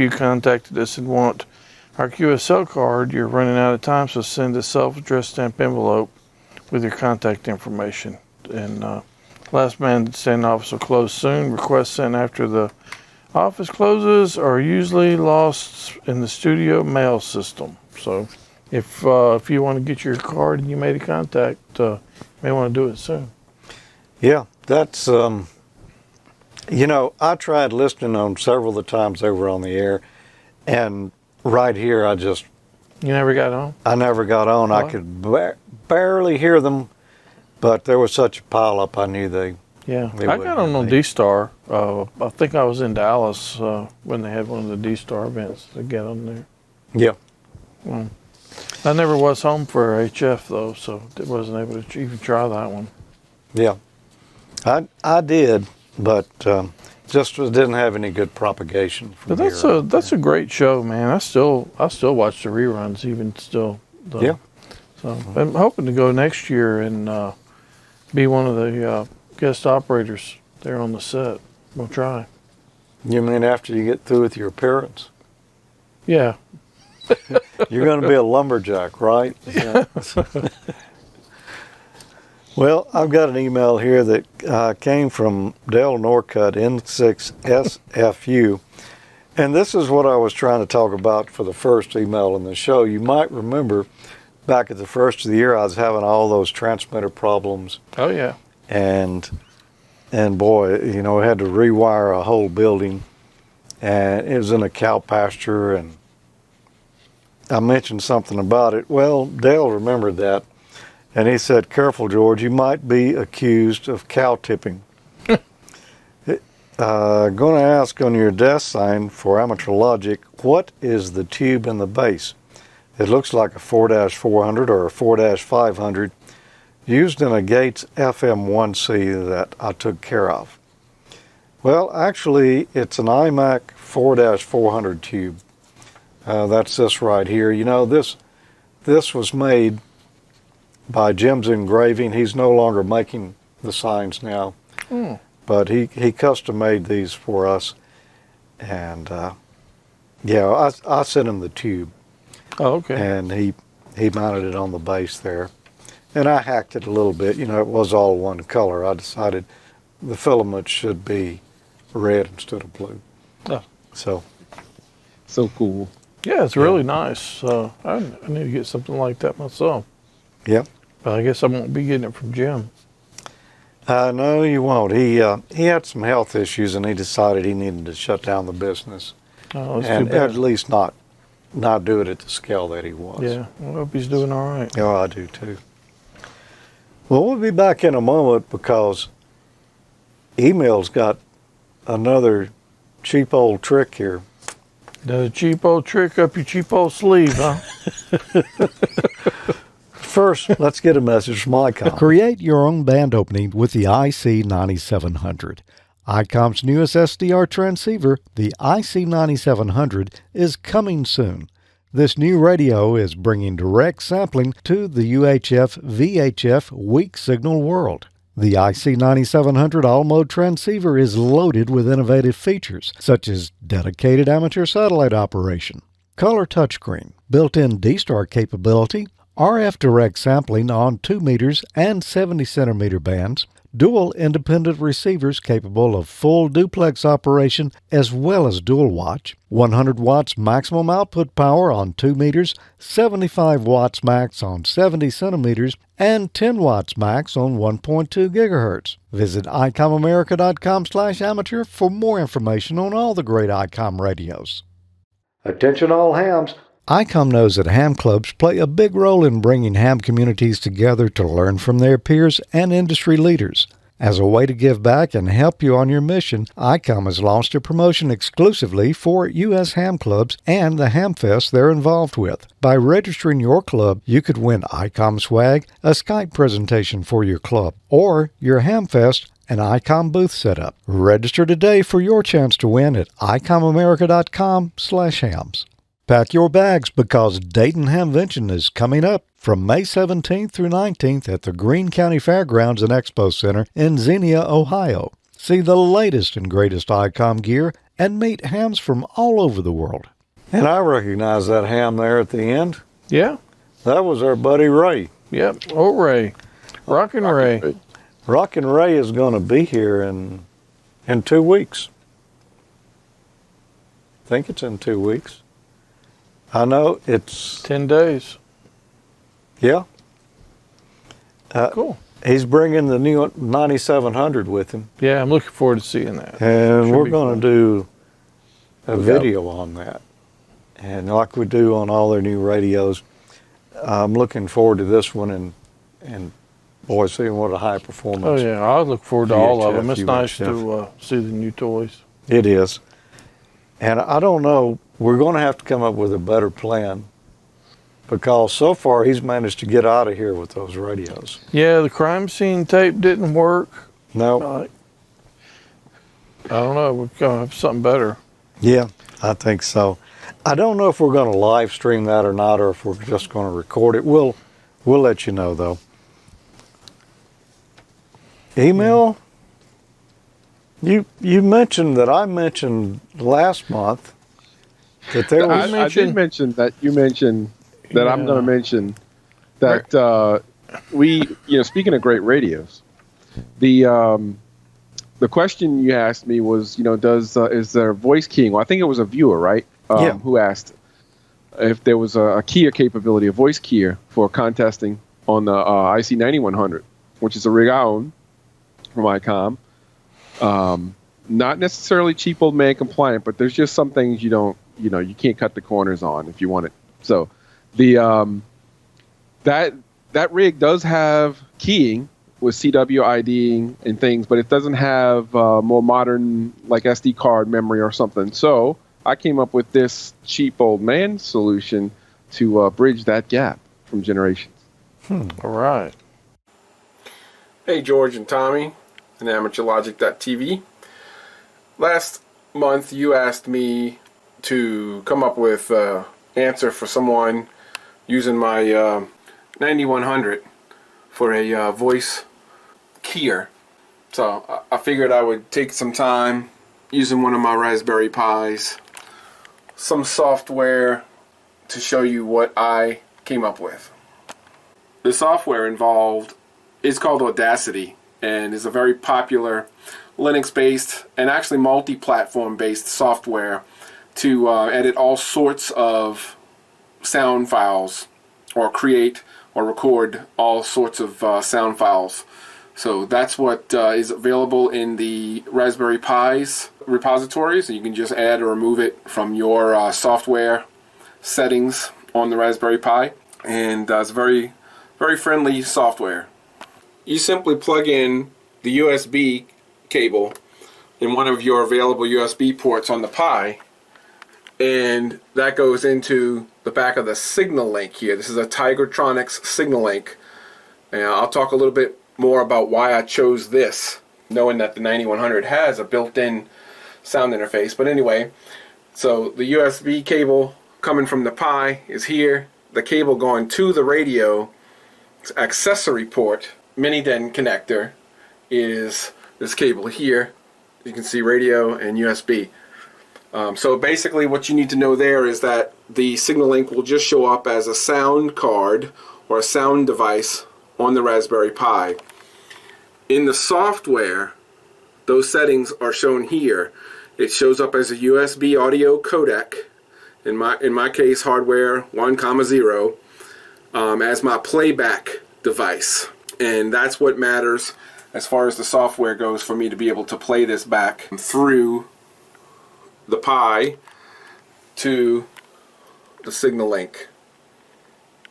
contacted us and want our QSL card, you're running out of time, so send a self-addressed stamp envelope with your contact information. And last man standing office will close soon. Requests sent after the office closes are usually lost in the studio mail system. So if you want to get your card and you made a contact, you may want to do it soon. Yeah, that's, I tried listening on several of the times they were on the air, and right here You never got on? I never got on. What? I could barely hear them, but there was such a pileup, I knew they Yeah, They I wouldn't got on really. D-Star. I think I was in Dallas when they had one of the D-Star events to get on there. Yeah. I never was home for HF though, so wasn't able to even try that one. Yeah. I did, but just didn't have any good propagation from But that's a great show, man. I still watch the reruns even still. Yeah. So I'm hoping to go next year and be one of the guest operators there on the set. We'll try. You mean after you get through with your appearance? Yeah. You're going to be a lumberjack, right? Yeah. Well, I've got an email here that came from Dale Norcutt, N6SFU. And this is what I was trying to talk about for the first email in the show. You might remember back at the first of the year, I was having all those transmitter problems. Oh, yeah. And boy, we had to rewire a whole building. And it was in a cow pasture, and I mentioned something about it. Well, Dale remembered that. And he said, "Careful, George, you might be accused of cow tipping." Going to ask on your desk sign for Amateur Logic, what is the tube in the base? It looks like a 4-400 or a 4-500 used in a Gates FM1C that I took care of. Well, actually, it's an iMac 4-400 tube. That's this right here. This was made by Jim's Engraving. He's no longer making the signs now, but he custom made these for us, and I sent him the tube. Oh, okay. And he mounted it on the base there, and I hacked it a little bit. It was all one color. I decided the filament should be red instead of blue. Oh. So cool. Yeah, it's really nice. I need to get something like that myself. Yep. But I guess I won't be getting it from Jim. No, you won't. He had some health issues, and he decided he needed to shut down the business, Oh, that's and too bad. at least not do it at the scale that he was. Yeah, I hope he's doing all right. Oh, I do too. Well, we'll be back in a moment because email's got another cheap old trick here. Does a cheap old trick up your cheap old sleeve, huh? First, let's get a message from ICOM. Create your own band opening with the IC9700. ICOM's newest SDR transceiver, the IC9700, is coming soon. This new radio is bringing direct sampling to the UHF-VHF weak signal world. The IC9700 all-mode transceiver is loaded with innovative features, such as dedicated amateur satellite operation, color touchscreen, built-in D-Star capability, RF direct sampling on 2 meters and 70 centimeter bands, dual independent receivers capable of full duplex operation as well as dual watch, 100 watts maximum output power on 2 meters, 75 watts max on 70 centimeters, and 10 watts max on 1.2 gigahertz. Visit ICOMAmerica.com/amateur for more information on all the great ICOM radios. Attention all hams. ICOM knows that ham clubs play a big role in bringing ham communities together to learn from their peers and industry leaders. As a way to give back and help you on your mission, ICOM has launched a promotion exclusively for U.S. ham clubs and the ham fest they're involved with. By registering your club, you could win ICOM swag, a Skype presentation for your club, or your ham fest, an ICOM booth setup. Register today for your chance to win at ICOMAmerica.com/hams. Pack your bags because Dayton Hamvention is coming up from May 17th through 19th at the Greene County Fairgrounds and Expo Center in Xenia, Ohio. See the latest and greatest ICOM gear and meet hams from all over the world. And I recognize that ham there at the end. Yeah. That was our buddy Ray. Yep. Oh, Ray. Rockin' Ray. Rockin' Ray is going to be here in 2 weeks. I think it's in 2 weeks. I know it's 10 days. Yeah. Cool. He's bringing the new 9700 with him, Yeah, I'm looking forward to seeing that. and Should we're be going fun. to do a We got- video on that. And like we do on all their new radios, I'm looking forward to this one and boy, seeing what a high performance Oh yeah, I look forward to all of them. It's UHF. nice to see the new toys. it is. And I don't know, we're going to have to come up with a better plan because so far he's managed to get out of here with those radios. Yeah, the crime scene tape didn't work. No, I don't know. We're gonna have something better. yeah, I think so. I don't know if we're going to live stream that or not, or if we're just going to record it. We'll let you know though. Email. You mentioned that I mentioned last month that there was. I did mention that you mentioned that I'm going to mention that we, speaking of great radios, the question you asked me was, is there voice keying? Well, I think it was a viewer, right? Who asked if there was a keyer capability, a voice keyer for contesting on the IC 9100, which is a rig I own from ICOM. Not necessarily cheap old man compliant, but there's just some things you can't cut the corners on if you want it. So the that rig does have keying with CW IDing and things, but it doesn't have more modern like SD card memory or something. So I came up with this cheap old man solution to bridge that gap from generations. All right. Hey, George and Tommy, and AmateurLogic.TV. Last month, you asked me to come up with an answer for someone using my 9100 for a voice keyer. So I figured I would take some time using one of my Raspberry Pis, some software to show you what I came up with. The software involved is called Audacity and is a very popular Linux-based and actually multi-platform based software to edit all sorts of sound files or create or record all sorts of sound files. So that's what is available in the Raspberry Pi's repositories, and you can just add or remove it from your software settings on the Raspberry Pi, and it's very, very friendly software. You simply plug in the USB cable in one of your available USB ports on the Pi, and that goes into the back of the signal link here. This is a Tigertronics signal link, and I'll talk a little bit more about why I chose this, knowing that the 9100 has a built-in sound interface. But anyway, so the USB cable coming from the Pi is here. The cable going to the radio accessory port, mini-DEN connector, is this cable here. You can see radio and USB. So basically what you need to know there is that the signal link will just show up as a sound card or a sound device on the Raspberry Pi. In the software, those settings are shown here. It shows up as a USB audio codec, in my case hardware 1,0, as my playback device. And that's what matters as far as the software goes for me to be able to play this back through the Pi to the signal link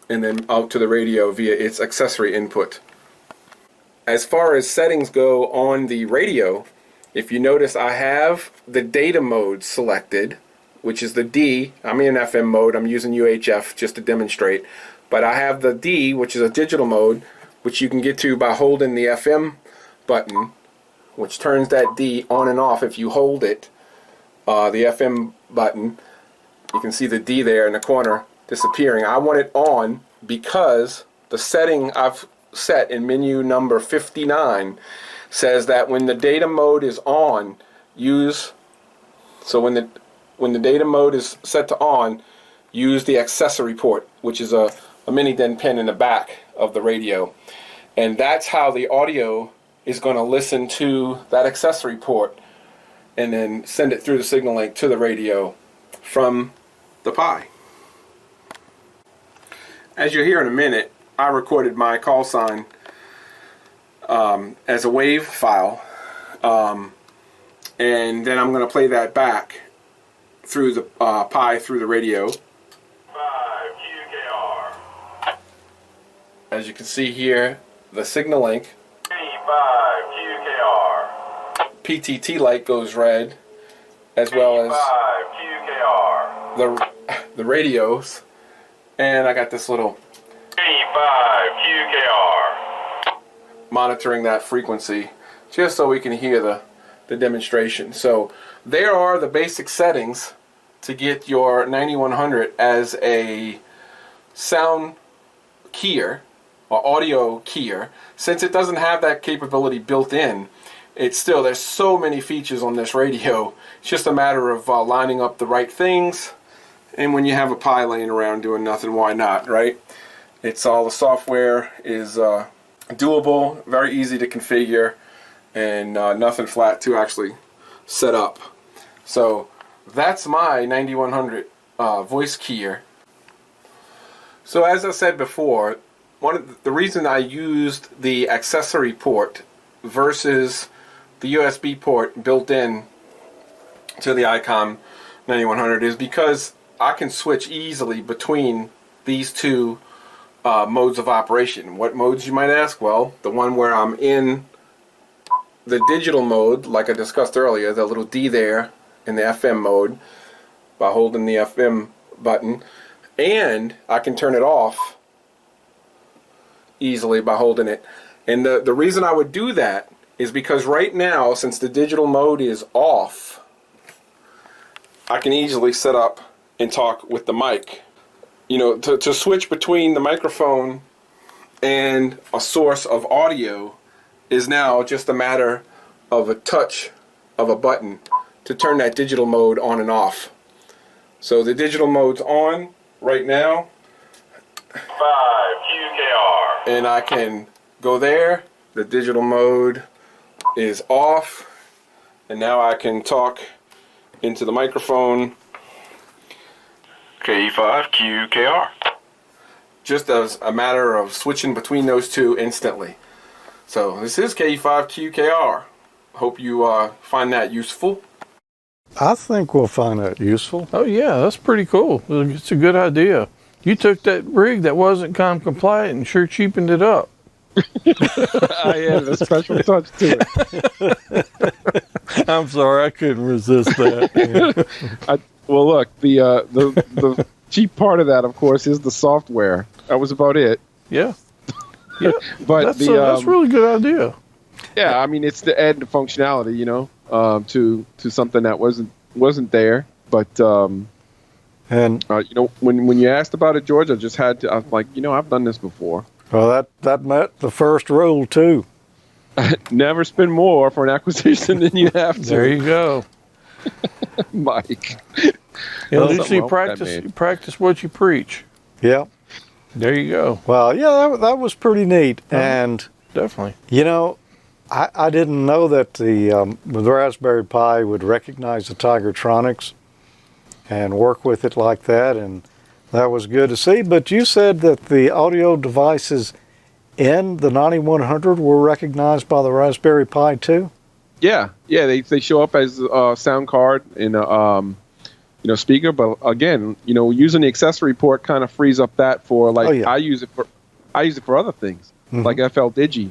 and then out to the radio via its accessory input. As far as settings go on the radio, if you notice I have the data mode selected, which is the D. I'm in FM mode, I'm using UHF just to demonstrate, but I have the D, which is a digital mode, which you can get to by holding the FM button, which turns that D on and off if you hold it. The FM button, you can see the D there in the corner disappearing. I want it on because the setting I've set in menu number 59 says that when the data mode is on, when the data mode is set to on, use the accessory port, which is a mini DEN pin in the back of the radio. And that's how the audio is going to listen to that accessory port and then send it through the signal link to the radio from the Pi. As you'll hear in a minute, I recorded my call sign as a WAV file, and then I'm going to play that back through the Pi through the radio. 5QKR. As you can see here, the signal link 5QKR. PTT light goes red, as well as 5QKR. the radios, and I got this little 5QKR monitoring that frequency, just so we can hear the demonstration. So there are the basic settings to get your 9100 as a sound keyer or audio keyer. Since it doesn't have that capability built in, there's so many features on this radio. It's just a matter of lining up the right things, and when you have a Pi laying around doing nothing, why not, right? It's all the software is doable, very easy to configure, and nothing flat to actually set up. So that's my 9100 voice keyer. So as I said before, the reason I used the accessory port versus the USB port built in to the ICOM 9100 is because I can switch easily between these two modes of operation. What modes, you might ask? Well, the one where I'm in the digital mode, like I discussed earlier, the little D there in the FM mode by holding the FM button, and I can turn it off easily by holding it. And the reason I would do that is because right now, since the digital mode is off, I can easily set up and talk with the mic. You know, to switch between the microphone and a source of audio is now just a matter of a touch of a button to turn that digital mode on and off. So the digital mode's on right now. 5QKR. And I can go there. The digital mode is off. And now I can talk into the microphone. K5QKR. Just as a matter of switching between those two instantly. So this is K5QKR. Hope you find that useful. I think we'll find that useful. Oh yeah, that's pretty cool. It's a good idea. You took that rig that wasn't COM compliant and sure cheapened it up. I added a special touch to it. I'm sorry, I couldn't resist that. Well, look, the cheap part of that, of course, is the software. That was about it. Yeah. Yeah. But that's a really good idea. Yeah, I mean, it's to add the functionality, you know, to something that wasn't there. But you know, when you asked about it, George, I was like, you know, I've done this before. Well, that met the first rule too. Never spend more for an acquisition than you have to. There you go, Mike. At least you practice what you preach. Yeah. There you go. Well, yeah, that was pretty neat. And definitely. You know, I didn't know that the Raspberry Pi would recognize the Tigertronics and work with it like that, and that was good to see. But you said that the audio devices in the 9100 were recognized by the Raspberry Pi too? Yeah, they show up as a sound card in a speaker. But again, you know, using the accessory port kind of frees up that for like I use it for other things like FL Digi.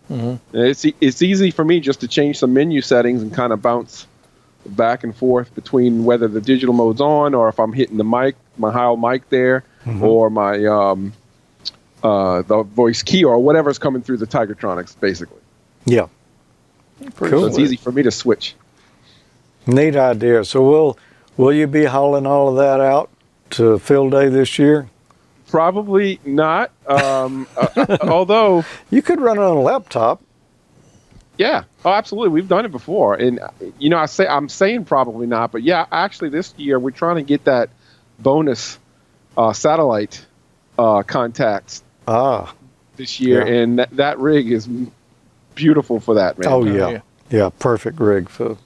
Mm-hmm. It's easy for me just to change some menu settings and kind of bounce back and forth between whether the digital mode's on or if I'm hitting the mic, my Heil mic there, or my the voice key or whatever's coming through the Tigertronics, basically. Yeah. Cool. So it's easy for me to switch. Neat idea. So will you be hauling all of that out to Field Day this year? Probably not. Although you could run it on a laptop. Yeah. Oh, absolutely. We've done it before, and you know, I'm saying probably not, but yeah, actually, this year we're trying to get that bonus satellite contacts. this year, Yeah. and that rig is beautiful for that, man. Oh yeah, perfect rig for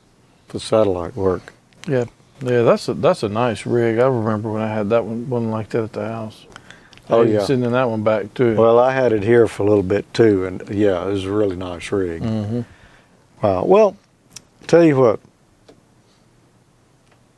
satellite work. Yeah, that's a nice rig. I remember when I had that one like that at the house. Oh, I even yeah. sitting in that one back too. Well, I had it here for a little bit too, and yeah, it was a really nice rig. Mm-hmm. Wow. Well, tell you what,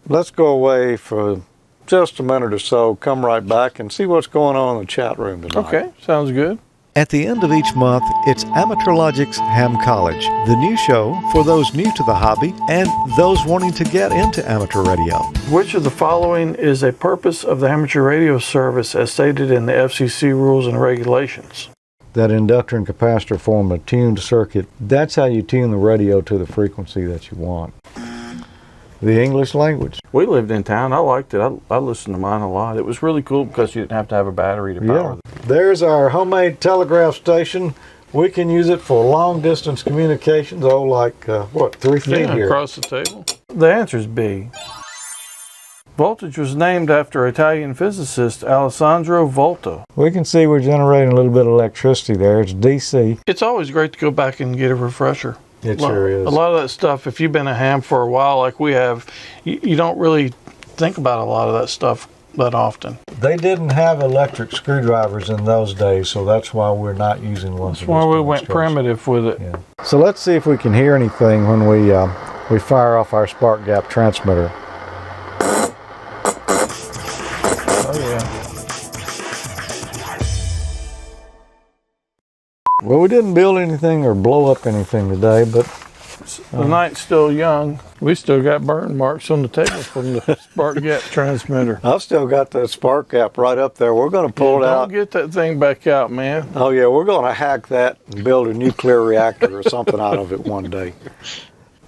let's go away for just a minute or so, come right back and see what's going on in the chat room tonight. Okay, sounds good. At the end of each month, it's AmateurLogic's Ham College, the new show for those new to the hobby and those wanting to get into amateur radio. Which of the following is a purpose of the amateur radio service as stated in the FCC rules and regulations? That inductor and capacitor form a tuned circuit. That's how you tune the radio to the frequency that you want. The English language. We lived in town. I liked it. I listened to mine a lot. It was really cool because you didn't have to have a battery to power it. There's our homemade telegraph station. We can use it for long distance communications, 3 feet here. Across the table. The answer is B. Voltage was named after Italian physicist Alessandro Volta. We can see we're generating a little bit of electricity there. It's DC. It's always great to go back and get a refresher. It sure is. A lot of that stuff, if you've been a ham for a while like we have, you don't really think about a lot of that stuff that often. They didn't have electric screwdrivers in those days, so that's why we're not using ones. That's why we went primitive with it. Yeah. So let's see if we can hear anything when we fire off our spark gap transmitter. Oh yeah. Well, we didn't build anything or blow up anything today, but the night's still young. We still got burn marks on the table from the spark gap transmitter. I've still got that spark gap right up there. We're going to pull it out. Don't get that thing back out, man. Oh yeah, we're going to hack that and build a nuclear reactor or something out of it one day.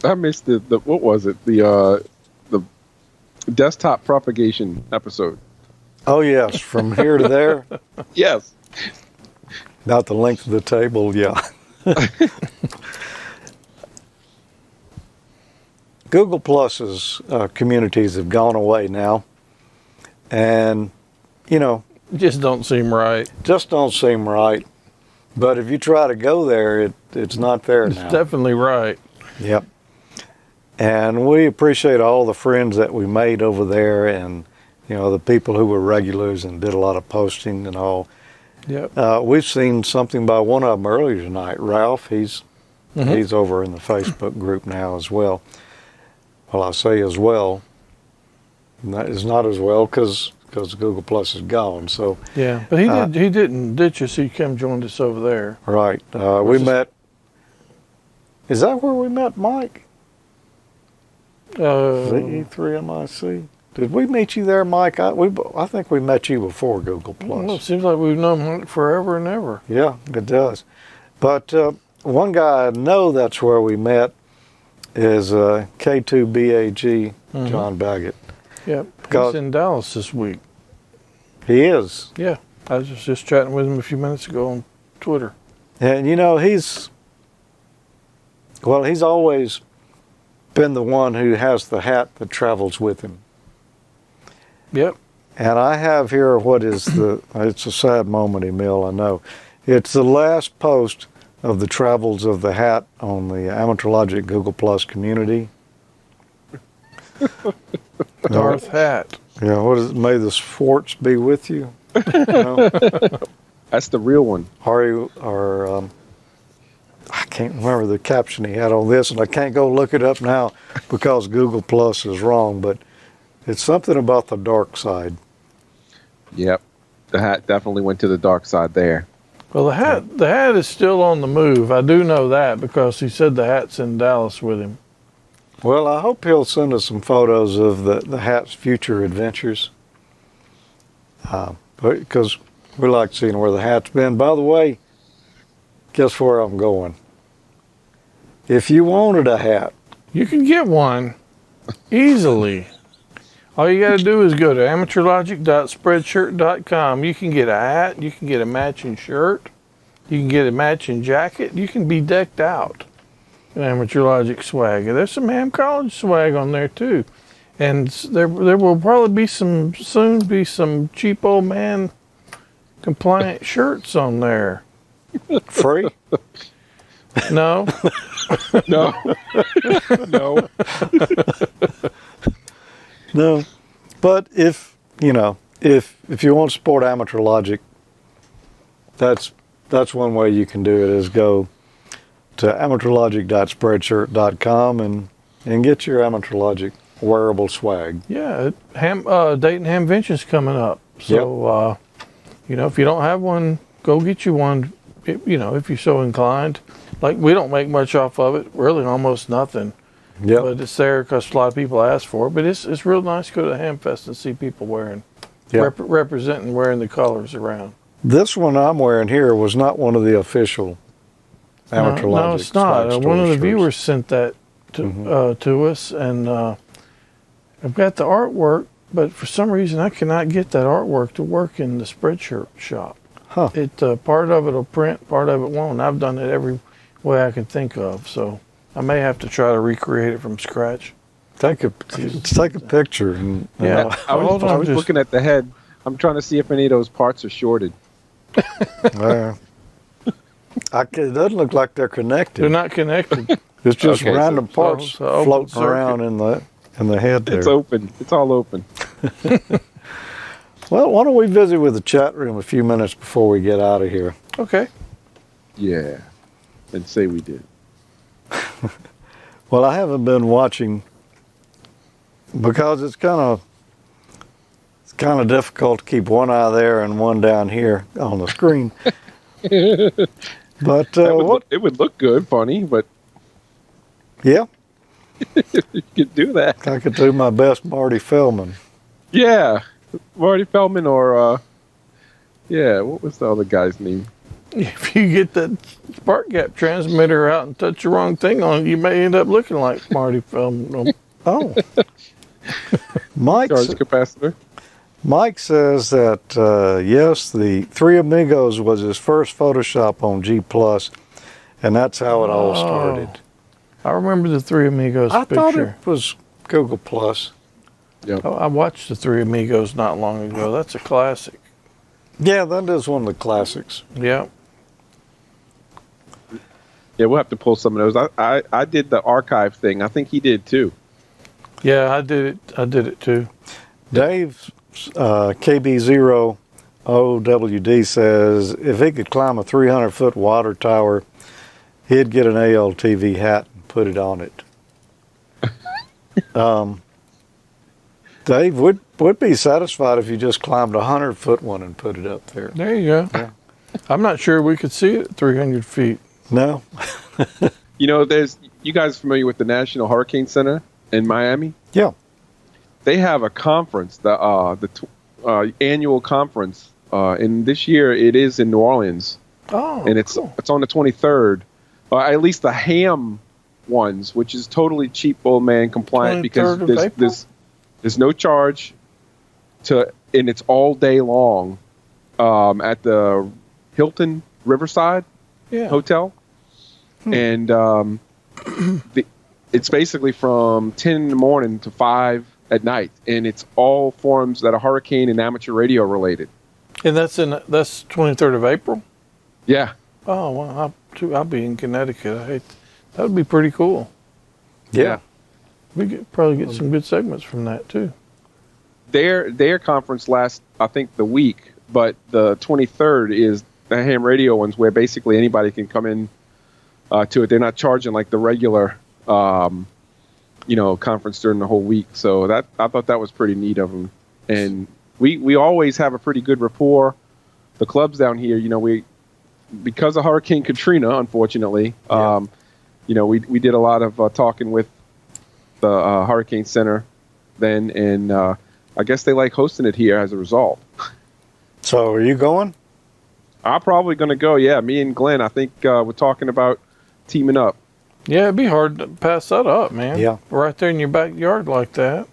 I missed the what was it? The desktop propagation episode. Oh yes, from here to there. Yes. Not the length of the table, yeah. Google Plus's communities have gone away now, and Just don't seem right. just don't seem right. But if you try to go there, it's not there It's now. definitely right. Yep. And we appreciate all the friends that we made over there, and the people who were regulars and did a lot of posting and all. Yep. We've seen something by one of them earlier tonight. Ralph, he's over in the Facebook group now as well. Well, I say as well. That is not as well because Google Plus is gone. So Yeah, but he didn't ditch us. He came joined us over there. right, we met. Is that where we met Mike? E3MIC. Did we meet you there, Mike? I think we met you before Google Plus. Well, it seems like we've known him forever and ever. Yeah, it does. But one guy I know that's where we met is K2BAG, John Baggett. Yep. Because- He's in Dallas this week. He is. Yeah. I was just chatting with him a few minutes ago on Twitter. And he's always been the one who has the hat that travels with him. Yep. And I have here what is it's a sad moment, Emil, I know. It's the last post of the travels of the hat on the AmateurLogic Google Plus community. Darth Hat. Yeah, what is it? May the Swartz be with you. No? That's the real one. I can't remember the caption he had on this, and I can't go look it up now because Google Plus is wrong, but it's something about the dark side. Yep. The hat definitely went to the dark side there. Well, the hat is still on the move. I do know that because he said the hat's in Dallas with him. Well, I hope he'll send us some photos of the hat's future adventures, because we like seeing where the hat's been. By the way, guess where I'm going? If you wanted a hat, You can get one easily. All you got to do is go to AmateurLogic.Spreadshirt.com. You can get a hat. You can get a matching shirt. You can get a matching jacket. You can be decked out in AmateurLogic swag. And there's some Ham College swag on there too. And there will probably be soon be some cheap old man compliant shirts on there. Free? No. No. No. No. But if you you want to support Amateur Logic, that's one way you can do it, is go to AmateurLogic.spreadshirt.com and get your Amateur Logic wearable swag. Yeah, Dayton Hamvention's coming up. So, if you don't have one, go get you one, if you're so inclined. Like, we don't make much off of it, really almost nothing. Yeah. But it's there because a lot of people ask for it. But it's real nice to go to the Hamfest and see people wearing, representing, wearing the colors around. This one I'm wearing here was not one of the official Amateur Logic. No, it's not. swag One of the store viewers sent that to us, and I've got the artwork, but for some reason I cannot get that artwork to work in the Spreadshirt shop. Huh. It part of it will print, part of it won't. I've done it every way I can think of, so I may have to try to recreate it from scratch. Take a picture. And Yeah. I was looking at the head. I'm trying to see if any of those parts are shorted. it doesn't look like they're connected. They're not connected. It's just Okay, random parts so floating open around in the head there. It's open. It's all open. Well, why don't we visit with the chat room a few minutes before we get out of here? Okay. Yeah. And say we did. Well, I haven't been watching because it's kind of difficult to keep one eye there and one down here on the screen. But it would look good, funny, but yeah, you could do that. I could do my best Marty Feldman. Yeah, Marty Feldman or what was the other guy's name? If you get that spark gap transmitter out and touch the wrong thing on it, you may end up looking like Marty Feldman. Oh, Mike. Charge capacitor. Mike says that yes, the Three Amigos was his first Photoshop on G+, and that's how it all started. I remember the Three Amigos I picture. thought it was Google Plus. Yeah. I watched the Three Amigos not long ago. That's a classic. Yeah, that is one of the classics. Yeah. Yeah, we'll have to pull some of those. I did the archive thing. I think he did too. Yeah, I did it too. Dave KB0OWD says if he could climb a 300-foot water tower, he'd get an ALTV hat and put it on it. Dave would be satisfied if you just climbed a 100-foot one and put it up there. There you go. Yeah. I'm not sure we could see it at 300 feet. No. You guys familiar with the National Hurricane Center in Miami? Yeah. They have a conference, the annual conference, and this year it is in New Orleans. Oh, and it's on the 23rd. At least the ham ones, which is totally cheap old man compliant because there's no charge and it's all day long at the Hilton Riverside Hotel. And it's basically from 10 in the morning to 5 at night, and it's all forums that are hurricane and amateur radio related. And that's 23rd of April? Yeah. Oh, well, I'll be in Connecticut. That would be pretty cool. Yeah. We could probably get some good segments from that too. Their conference lasts, I think, the week, but the 23rd is the ham radio ones where basically anybody can come in to it. They're not charging like the regular, conference during the whole week. So I thought that was pretty neat of them. And we always have a pretty good rapport. The clubs down here, because of Hurricane Katrina, unfortunately, we did a lot of talking with the Hurricane Center then, and I guess they like hosting it here as a result. So are you going? I'm probably going to go, yeah. Me and Glenn, I think we're talking about teaming up. Yeah, it'd be hard to pass that up, man. Yeah. Right there in your backyard like that.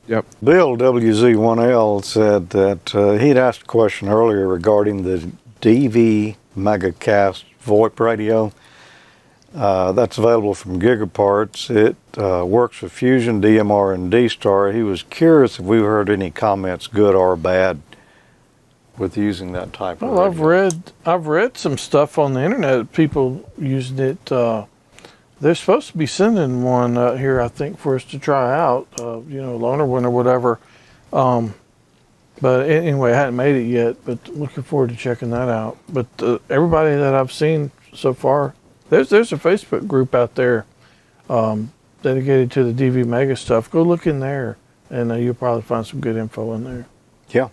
Yep. Bill WZ1L said that he'd asked a question earlier regarding the DV Megacast VoIP radio. That's available from Gigaparts. It works with Fusion, DMR, and D-Star. He was curious if we heard any comments, good or bad, with using that type of Well, radio. I've read some stuff on the internet. People using it. They're supposed to be sending one here, I think, for us to try out. Loaner one or whatever. But anyway, I hadn't made it yet. But looking forward to checking that out. But everybody that I've seen so far, there's a Facebook group out there dedicated to the DV Mega stuff. Go look in there, and you'll probably find some good info in there. Yeah.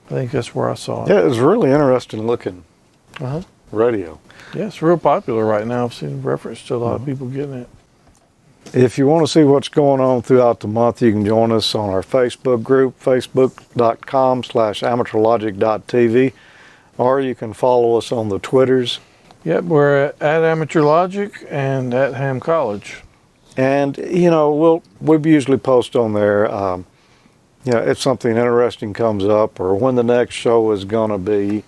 I think that's where I saw it. Yeah, it's really interesting looking radio. Yeah, it's real popular right now. I've seen reference to a lot of people getting it. If you want to see what's going on throughout the month, you can join us on our Facebook group, facebook.com/AmateurLogic.TV, or you can follow us on the Twitters. Yep, we're at AmateurLogic and at Ham College. And, we'll usually post on there, if something interesting comes up or when the next show is going to be,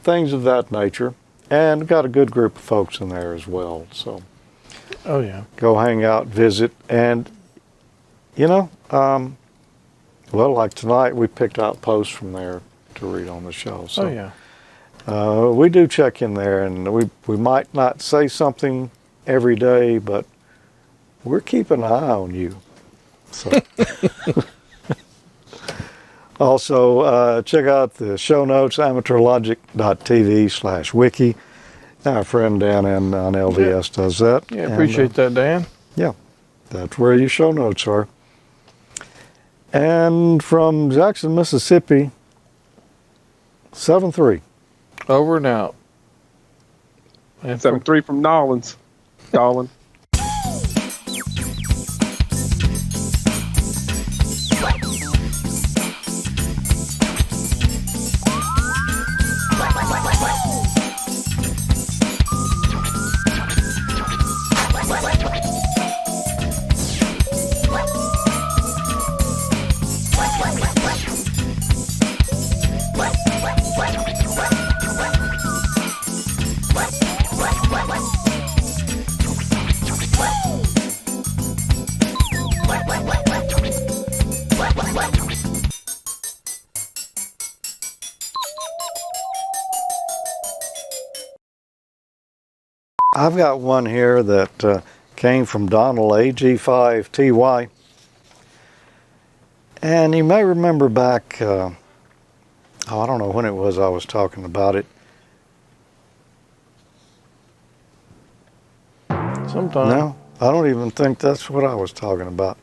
things of that nature. And got a good group of folks in there as well. So, oh yeah, go hang out, visit, and like tonight we picked out posts from there to read on the show. So, oh yeah, we do check in there, and we might not say something every day, but we're keeping an eye on you. So. Also, check out the show notes, AmateurLogic.TV/wiki. Our friend Dan on LDS does that. Yeah, appreciate that, Dan. Yeah, that's where your show notes are. And from Jackson, Mississippi, 7-3. Over and out. And 7-3 from Nolans. Darling. I've got one here that came from Donald AG5TY. And you may remember back, I don't know when it was I was talking about it. sometime. No, I don't even think that's what I was talking about.